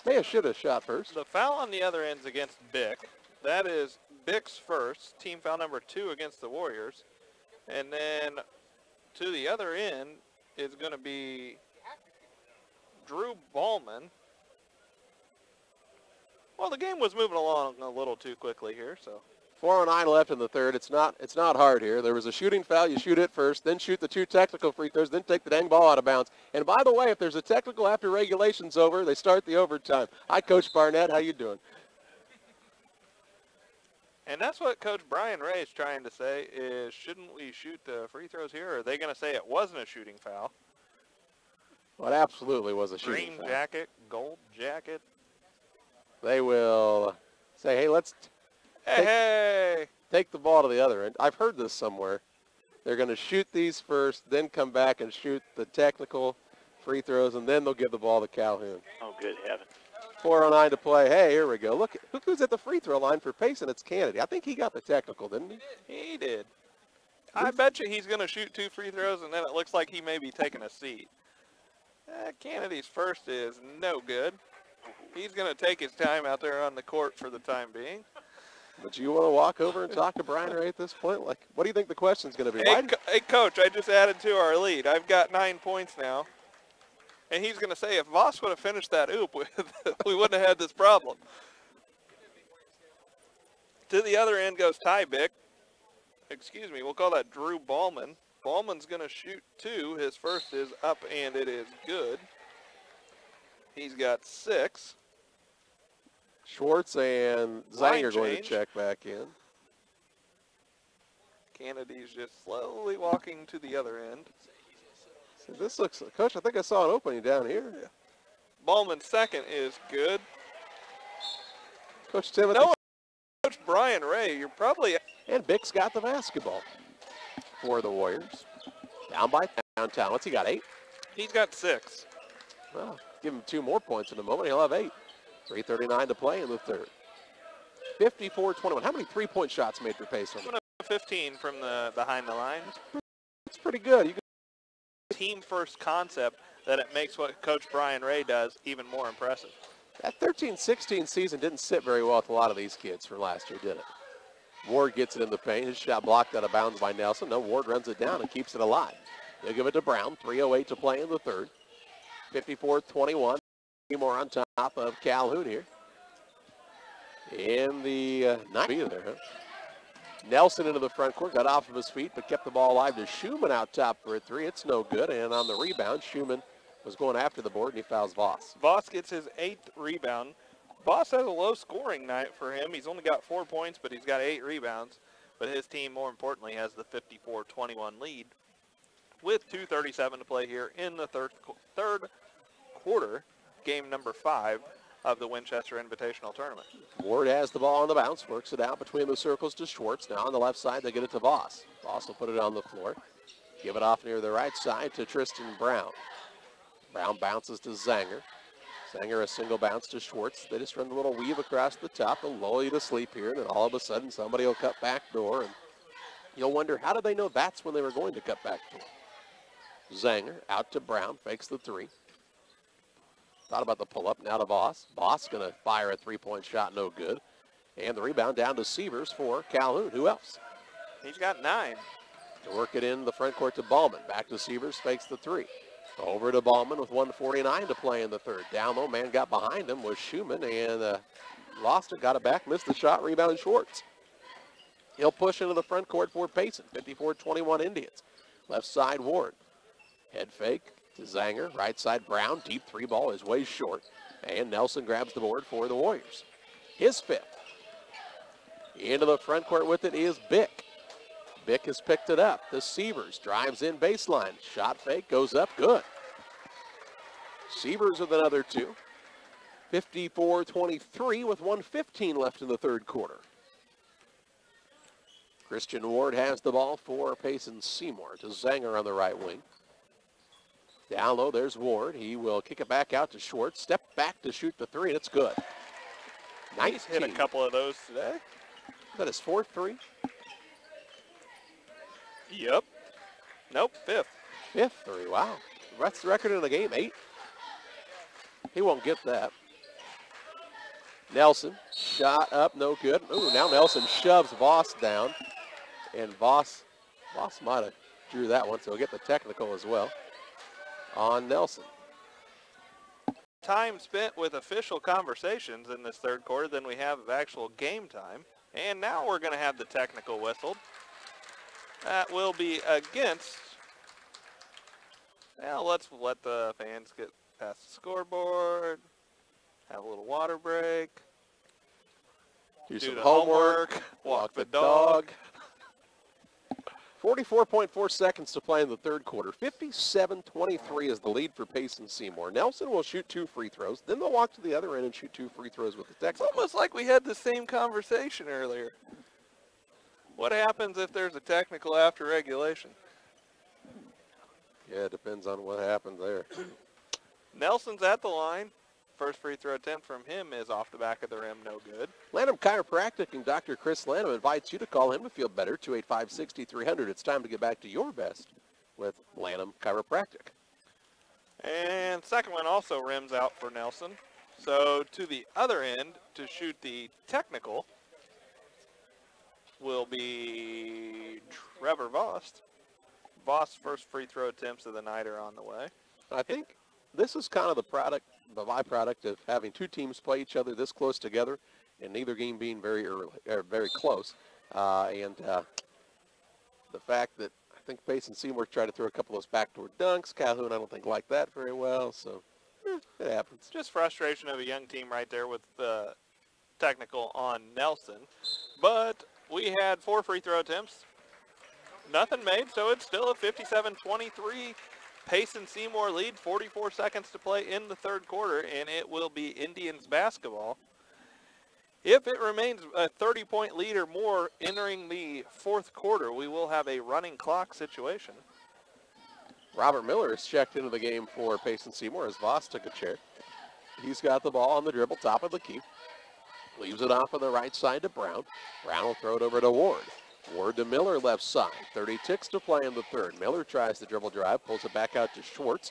have should have shot first. The foul on the other end's against Bick. That is Bick's first, team foul number 2 against the Warriors. And then to the other end is going to be Drew Ballman. Well, the game was moving along a little too quickly here, so. 4:09 left in the third. It's not hard here. There was a shooting foul. You shoot it first, then shoot the 2 technical free throws, then take the dang ball out of bounds. And by the way, if there's a technical after regulation's over, they start the overtime. Hi, Coach Barnett. How you doing? And that's what Coach Brian Ray is trying to say is, shouldn't we shoot the free throws here? Or are they going to say it wasn't a shooting foul? Well, it absolutely was a shooting foul. foul. Green jacket, gold jacket. They will say, hey, let's take the ball to the other end. I've heard this somewhere. They're going to shoot these first, then come back and shoot the technical free throws, and then they'll give the ball to Calhoun. Oh, good heavens. 4:09 to play. Hey, here we go. Look who's at the free throw line for Payson. It's Kennedy. I think he got the technical, didn't he? He did. I bet you he's going to shoot 2 free throws, and then it looks like he may be taking a seat. Kennedy's first is no good. He's going to take his time out there on the court for the time being. But you want to walk over and talk to Brian Ray at this point? Like, what do you think the question's going to be? Hey, Coach, I just added to our lead. I've got 9 points now. And he's going to say, if Voss would have finished that oop, we wouldn't have had this problem. To the other end goes Ty Bick. Excuse me, we'll call that Drew Ballman. Ballman's going to shoot 2. His first is up, and it is good. He's got 6. Schwartz and Zanger going to check back in. Kennedy's just slowly walking to the other end. See, this looks, Coach, I think I saw an opening down here. Yeah. Ballman's second is good. Coach Timothy. No, Coach Brian Ray, you're probably... And Bick's got the basketball for the Warriors. Down by downtown. What's he got, 8? He's got 6. Well, give him 2 more points in a moment. He'll have 8. 3:39 to play in the third. 54-21. How many three-point shots made for Payson? 15 from the behind the line. It's pretty good. You team first concept that it makes what Coach Brian Ray does even more impressive. That 13-16 season didn't sit very well with a lot of these kids from last year, did it? Ward gets it in the paint. His shot blocked out of bounds by Nelson. No, Ward runs it down and keeps it alive. He'll give it to Brown. 3:08 to play in the third. 54-21. Seymour on top of Calhoun here. In the not either, huh? Nelson into the front court, got off of his feet, but kept the ball alive to Schumann out top for a 3. It's no good. And on the rebound, Schumann was going after the board, and he fouls Voss. Voss gets his 8th rebound. Voss has a low scoring night for him. He's only got 4 points, but he's got 8 rebounds. But his team, more importantly, has the 54-21 lead with 2:37 to play here in the third quarter, game number 5 of the Winchester Invitational Tournament. Ward has the ball on the bounce, works it out between the circles to Schwartz. Now on the left side, they get it to Voss. Voss will put it on the floor. Give it off near the right side to Tristan Brown. Brown bounces to Zanger. Zanger a single bounce to Schwartz. They just run a little weave across the top. They'll lull you to sleep here, and then all of a sudden somebody will cut back door, and you'll wonder, how did they know that's when they were going to cut back door? Zanger out to Brown, fakes the 3. Thought about the pull-up, now to Voss. Voss going to fire a 3-point shot, no good. And the rebound down to Sievers for Calhoun. Who else? He's got 9. To work it in the front court to Ballman. Back to Sievers, fakes the 3. Over to Ballman with 1:49 to play in the third. Down low, man got behind him was Schumann, and lost it, got it back, missed the shot, rebound Schwartz. He'll push into the front court for Payson, 54-21 Indians. Left side, Ward. Head fake to Zanger, right side Brown, deep 3 ball is way short, and Nelson grabs the board for the Warriors. His 5th. Into the front court with it is Bick. Bick has picked it up. The Sievers drives in baseline. Shot fake goes up, good. Sievers with another 2. 54-23 with 1:15 left in the third quarter. Christian Ward has the ball for Payson Seymour to Zanger on the right wing. Down low, there's Ward. He will kick it back out to Schwartz. Step back to shoot the 3, and it's good. He's hit a couple of those today. Is that his 4th 3? Yep. Nope, 5th. 5th 3, wow. That's the record in the game, 8. He won't get that. Nelson, shot up, no good. Ooh, now Nelson shoves Voss down. And Voss might have drew that one, so he'll get the technical as well on Nelson. Time spent with official conversations in this third quarter than we have of actual game time. And now we're going to have the technical whistled. That will be against, well, let's let the fans get past the scoreboard, have a little water break, do some homework, walk the dog. 44.4 seconds to play in the third quarter. 57-23 is the lead for Payson Seymour. Nelson will shoot 2 free throws, then they'll walk to the other end and shoot 2 free throws with the technical. It's almost like we had the same conversation earlier. What happens if there's a technical after regulation? Yeah, it depends on what happens there. Nelson's at the line. First free throw attempt from him is off the back of the rim, no good. Lanham Chiropractic and Dr. Chris Lanham invites you to call him to feel better, 285-6300. It's time to get back to your best with Lanham Chiropractic. And second one also rims out for Nelson. So to the other end to shoot the technical will be Trevor Voss. Voss' first free throw attempts of the night are on the way. I think this is kind of the byproduct of having 2 teams play each other this close together and neither game being very early, or very close. The fact that I think Payson Seymour tried to throw a couple of those backdoor dunks. Calhoun, I don't think, liked that very well, so it happens. Just frustration of a young team right there with the technical on Nelson. But we had 4 free throw attempts. Nothing made, so it's still a 57-23 Payson Seymour lead. 44 seconds to play in the third quarter, and it will be Indians basketball. If it remains a 30-point lead or more entering the fourth quarter, we will have a running clock situation. Robert Miller is checked into the game for Payson Seymour as Voss took a chair. He's got the ball on the dribble, top of the key. Leaves it off on the right side to Brown. Brown will throw it over to Ward. Ward to Miller, left side. 30 ticks to play in the third. Miller tries the dribble drive, pulls it back out to Schwartz.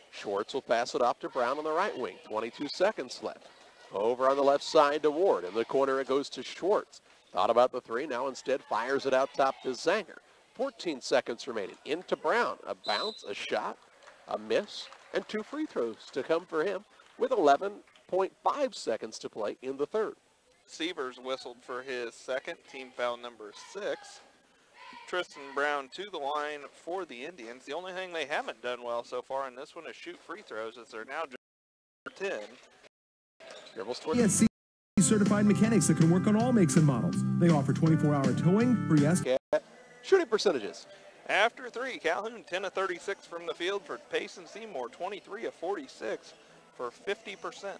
Schwartz will pass it off to Brown on the right wing. 22 seconds left. Over on the left side to Ward. In the corner it goes to Schwartz. Thought about the three, now instead fires it out top to Zanger. 14 seconds remaining. Into Brown. A bounce, a shot, a miss, and 2 free throws to come for him with 11.5 seconds to play in the third. Sievers whistled for his second, team foul number 6. Tristan Brown to the line for the Indians. The only thing they haven't done well so far in this one is shoot free throws, as they're now just 10. ESC certified mechanics that can work on all makes and models. They offer 24-hour towing, free shooting percentages. After 3, Calhoun 10 of 36 from the field for Payson Seymour, 23 of 46 for 50%.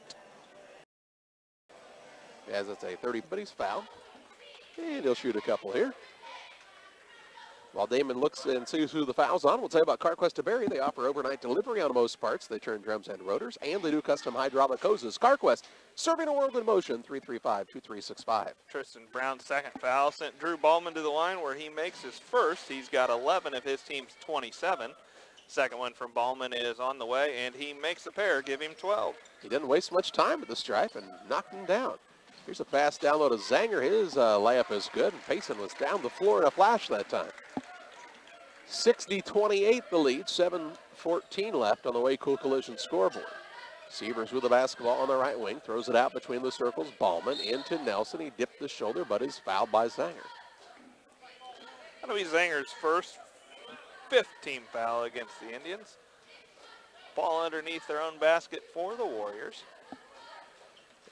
As it's a 30, but he's fouled. And he'll shoot a couple here. While Damon looks and sees who the foul's on, we'll tell you about CarQuest to Barrie. They offer overnight delivery on most parts. They turn drums and rotors, and they do custom hydraulic hoses. CarQuest, serving a world in motion, 335-2365. Tristan Brown's second foul sent Drew Ballman to the line where he makes his first. He's got 11 of his team's 27. Second one from Ballman is on the way, and he makes a pair, give him 12. He didn't waste much time at the stripe and knocked him down. Here's a pass down low to Zanger. His layup is good, and Payson was down the floor in a flash that time. 60-28 the lead, 7:14 left on the Way Cool Collision scoreboard. Sievers with the basketball on the right wing, throws it out between the circles. Ballman into Nelson. He dipped the shoulder, but is fouled by Zanger. That'll be Zanger's fifth team foul against the Indians. Ball underneath their own basket for the Warriors.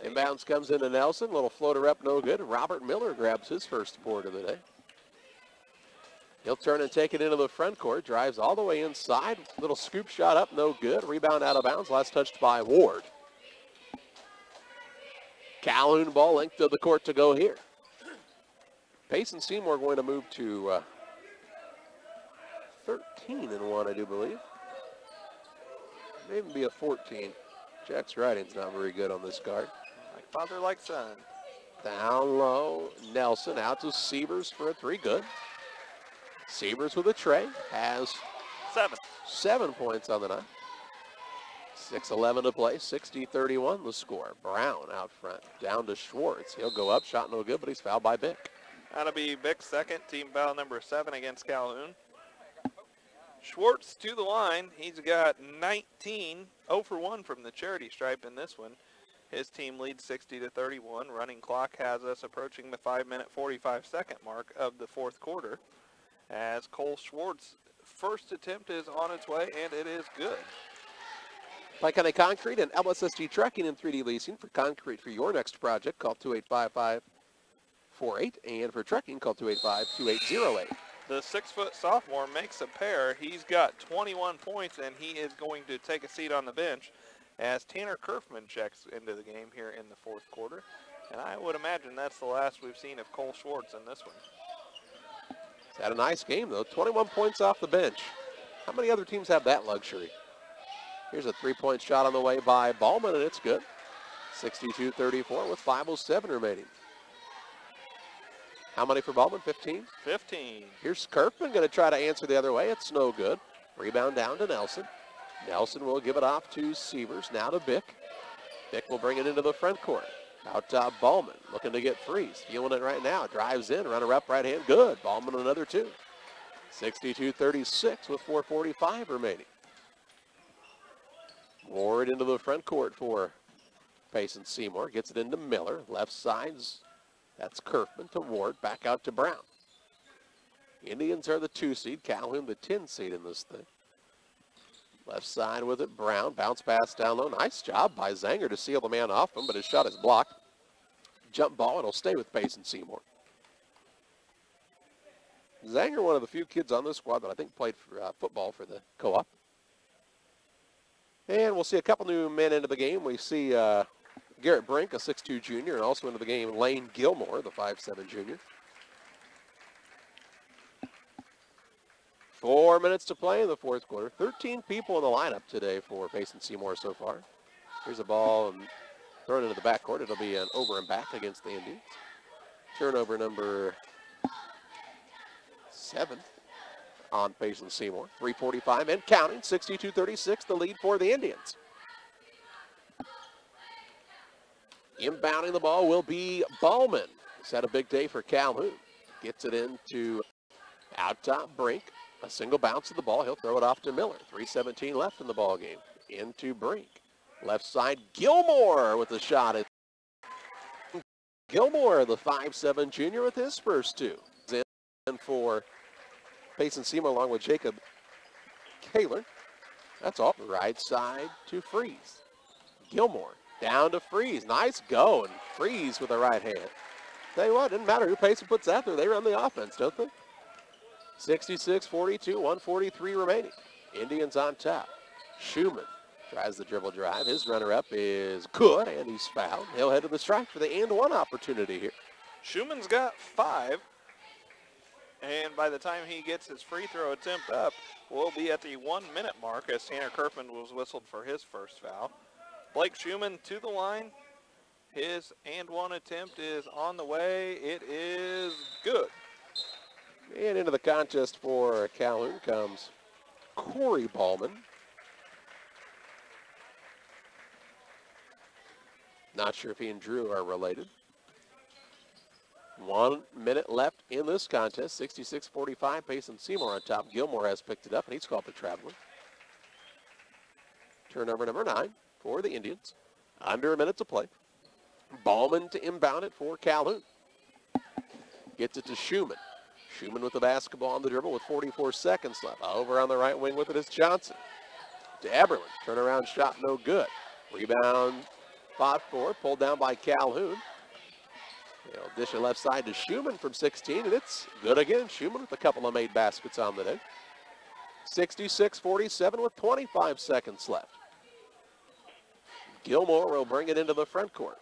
Inbounds comes into Nelson. Little floater up, no good. Robert Miller grabs his first board of the day. He'll turn and take it into the front court. Drives all the way inside. Little scoop shot up, no good. Rebound out of bounds. Last touched by Ward. Calhoun ball length of the court to go here. Payson Seymour going to move to 13-1, I do believe. Maybe be a 14. Jack's writing's not very good on this card. Like father, like son. Down low, Nelson out to Sievers for a 3, good. Sievers with a tray, has 7 points on the night. 6:11 to play, 60-31 the score. Brown out front, down to Schwartz. He'll go up, shot no good, but he's fouled by Bick. That'll be Bick's second, team foul number 7 against Calhoun. Schwartz to the line. He's got 19, 0 for 1 from the charity stripe in this one. His team leads 60-31. Running clock has us approaching the 5-minute, 45-second mark of the fourth quarter, as Cole Schwartz' first attempt is on its way, and it is good. Pike County Concrete and LSSG Trucking and 3D Leasing. For concrete for your next project, call 285-5548, and for trucking, call 285-2808. The 6-foot sophomore makes a pair. He's got 21 points, and he is going to take a seat on the bench as Tanner Kerfman checks into the game here in the fourth quarter. And I would imagine that's the last we've seen of Cole Schwartz in this one. He's had a nice game, though. 21 points off the bench. How many other teams have that luxury? Here's a 3-point shot on the way by Ballman, and it's good. 62-34 with 5:07 remaining. How many for Ballman? 15? 15. Here's Kerfman going to try to answer the other way. It's no good. Rebound down to Nelson. Nelson will give it off to Sievers. Now to Bick. Bick will bring it into the front court. Out top, Ballman looking to get threes. Feeling it right now. Drives in. Runner up right hand. Good. Ballman another 2. 62-36 with 4:45 remaining. Ward into the front court for Payson Seymour gets it into Miller. Left side's, that's Kerfman to Ward. Back out to Brown. Indians are the 2 seed. Calhoun the 10 seed in this thing. Left side with it, Brown. Bounce pass down low. Nice job by Zanger to seal the man off him, but his shot is blocked. Jump ball, it'll stay with Payson Seymour. Zanger, one of the few kids on this squad that I think played for football for the co-op. And we'll see a couple new men into the game. We see Garrett Brink, a 6'2 junior, and also into the game Lane Gilmore, the 5'7 junior. 4 minutes to play in the fourth quarter. 13 people in the lineup today for Payson Seymour so far. Here's a ball and thrown into the backcourt. It'll be an over and back against the Indians. Turnover number 7 on Payson Seymour. 3:45 and counting. 62-36, the lead for the Indians. Inbounding the ball will be Ballman. He's had a big day for Calhoun. Gets it into out top Brink. A single bounce of the ball. He'll throw it off to Miller. 3:17 left in the ball game. Into Brink. Left side, Gilmore with a shot at Gilmore, the 5'7 junior with his first 2. In for Payson Seymour along with Jacob Kaler. That's all. Right side to Freeze. Gilmore down to Freeze. Nice go, and Freeze with the right hand. Tell you what, didn't matter who Payson puts out there. They run the offense, don't they? 66-42, 1:43 remaining. Indians on top. Schumann tries the dribble drive. His runner-up is good, and he's fouled. He'll head to the stripe for the and-one opportunity here. Schumann's got 5. And by the time he gets his free throw attempt up, we'll be at the 1 minute mark as Tanner Kerfman was whistled for his first foul. Blake Schumann to the line. His and one attempt is on the way. It is good. And into the contest for Calhoun comes Corey Ballman. Not sure if he and Drew are related. 1 minute left in this contest. 66-45. Payson Seymour on top. Gilmore has picked it up, and he's called the traveler. Turnover number 9 for the Indians. Under a minute to play. Ballman to inbound it for Calhoun. Gets it to Schumann. Schumann with the basketball on the dribble with 44 seconds left. Over on the right wing with it is Johnson. To Eberlin. Turnaround shot no good. Rebound fought for. Pulled down by Calhoun. He'll dish it left side to Schumann from 16, and it's good again. Schumann with a couple of made baskets on the day. 66-47 with 25 seconds left. Gilmore will bring it into the front court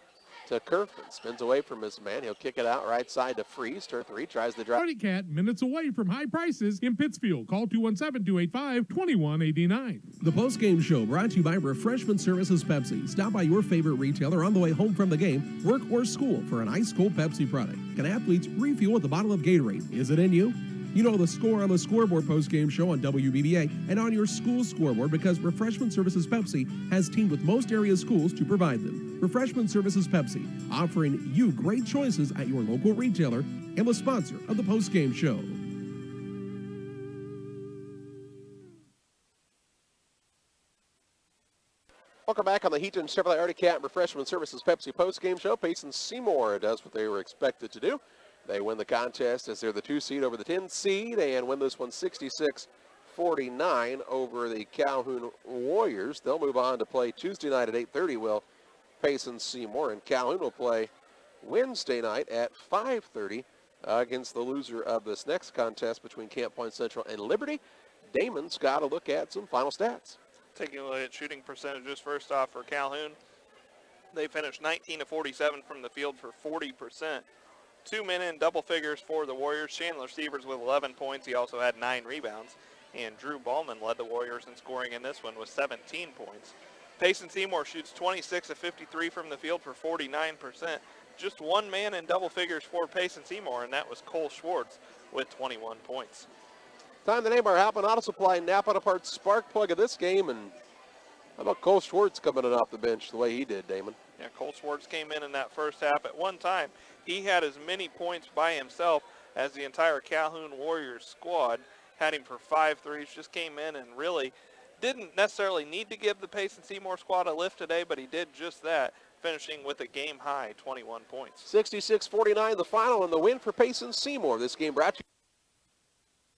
to Kerfman. Spins away from his man. He'll kick it out right side to Freeze. Turn 3, tries the drive. Party Cat, minutes away from high prices in Pittsfield. Call 217-285-2189. The postgame show brought to you by Refreshment Services Pepsi. Stop by your favorite retailer on the way home from the game, work, or school for an ice-cold Pepsi product. Can athletes refuel with a bottle of Gatorade? Is it in you? You know the score on the Scoreboard postgame show on WBBA and on your school scoreboard because Refreshment Services Pepsi has teamed with most area schools to provide them. Refreshment Services Pepsi, offering you great choices at your local retailer and the sponsor of the postgame show. Welcome back on the Heaton Chevrolet Arctic Cat Refreshment Services Pepsi postgame show. Payson Seymour does what they were expected to do. They win the contest as they're the 2 seed over the 10 seed and win this one 66-49 over the Calhoun Warriors. They'll move on to play Tuesday night at 8:30. Will Payson Seymour, and Calhoun will play Wednesday night at 5:30 against the loser of this next contest between Camp Point Central and Liberty. Damon's got to look at some final stats. Taking a look at shooting percentages first off for Calhoun. They finished 19-47 from the field for 40%. 2 men in double figures for the Warriors. Chandler Stevers with 11 points. He also had 9 rebounds. And Drew Ballman led the Warriors in scoring in this one with 17 points. Payson Seymour shoots 26-53 from the field for 49%. Just 1 man in double figures for Payson Seymour, and that was Cole Schwartz with 21 points. Time to name our Halpin Auto Supply Napa Parts spark plug of this game. And how about Cole Schwartz coming in off the bench the way he did, Damon? Yeah, Cole Schwartz came in that first half. At one time, he had as many points by himself as the entire Calhoun Warriors squad. Had him for 5 threes, just came in and really didn't necessarily need to give the Payson Seymour squad a lift today, but he did just that, finishing with a game-high 21 points. 66-49 the final, and the win for Payson Seymour. This game brought to you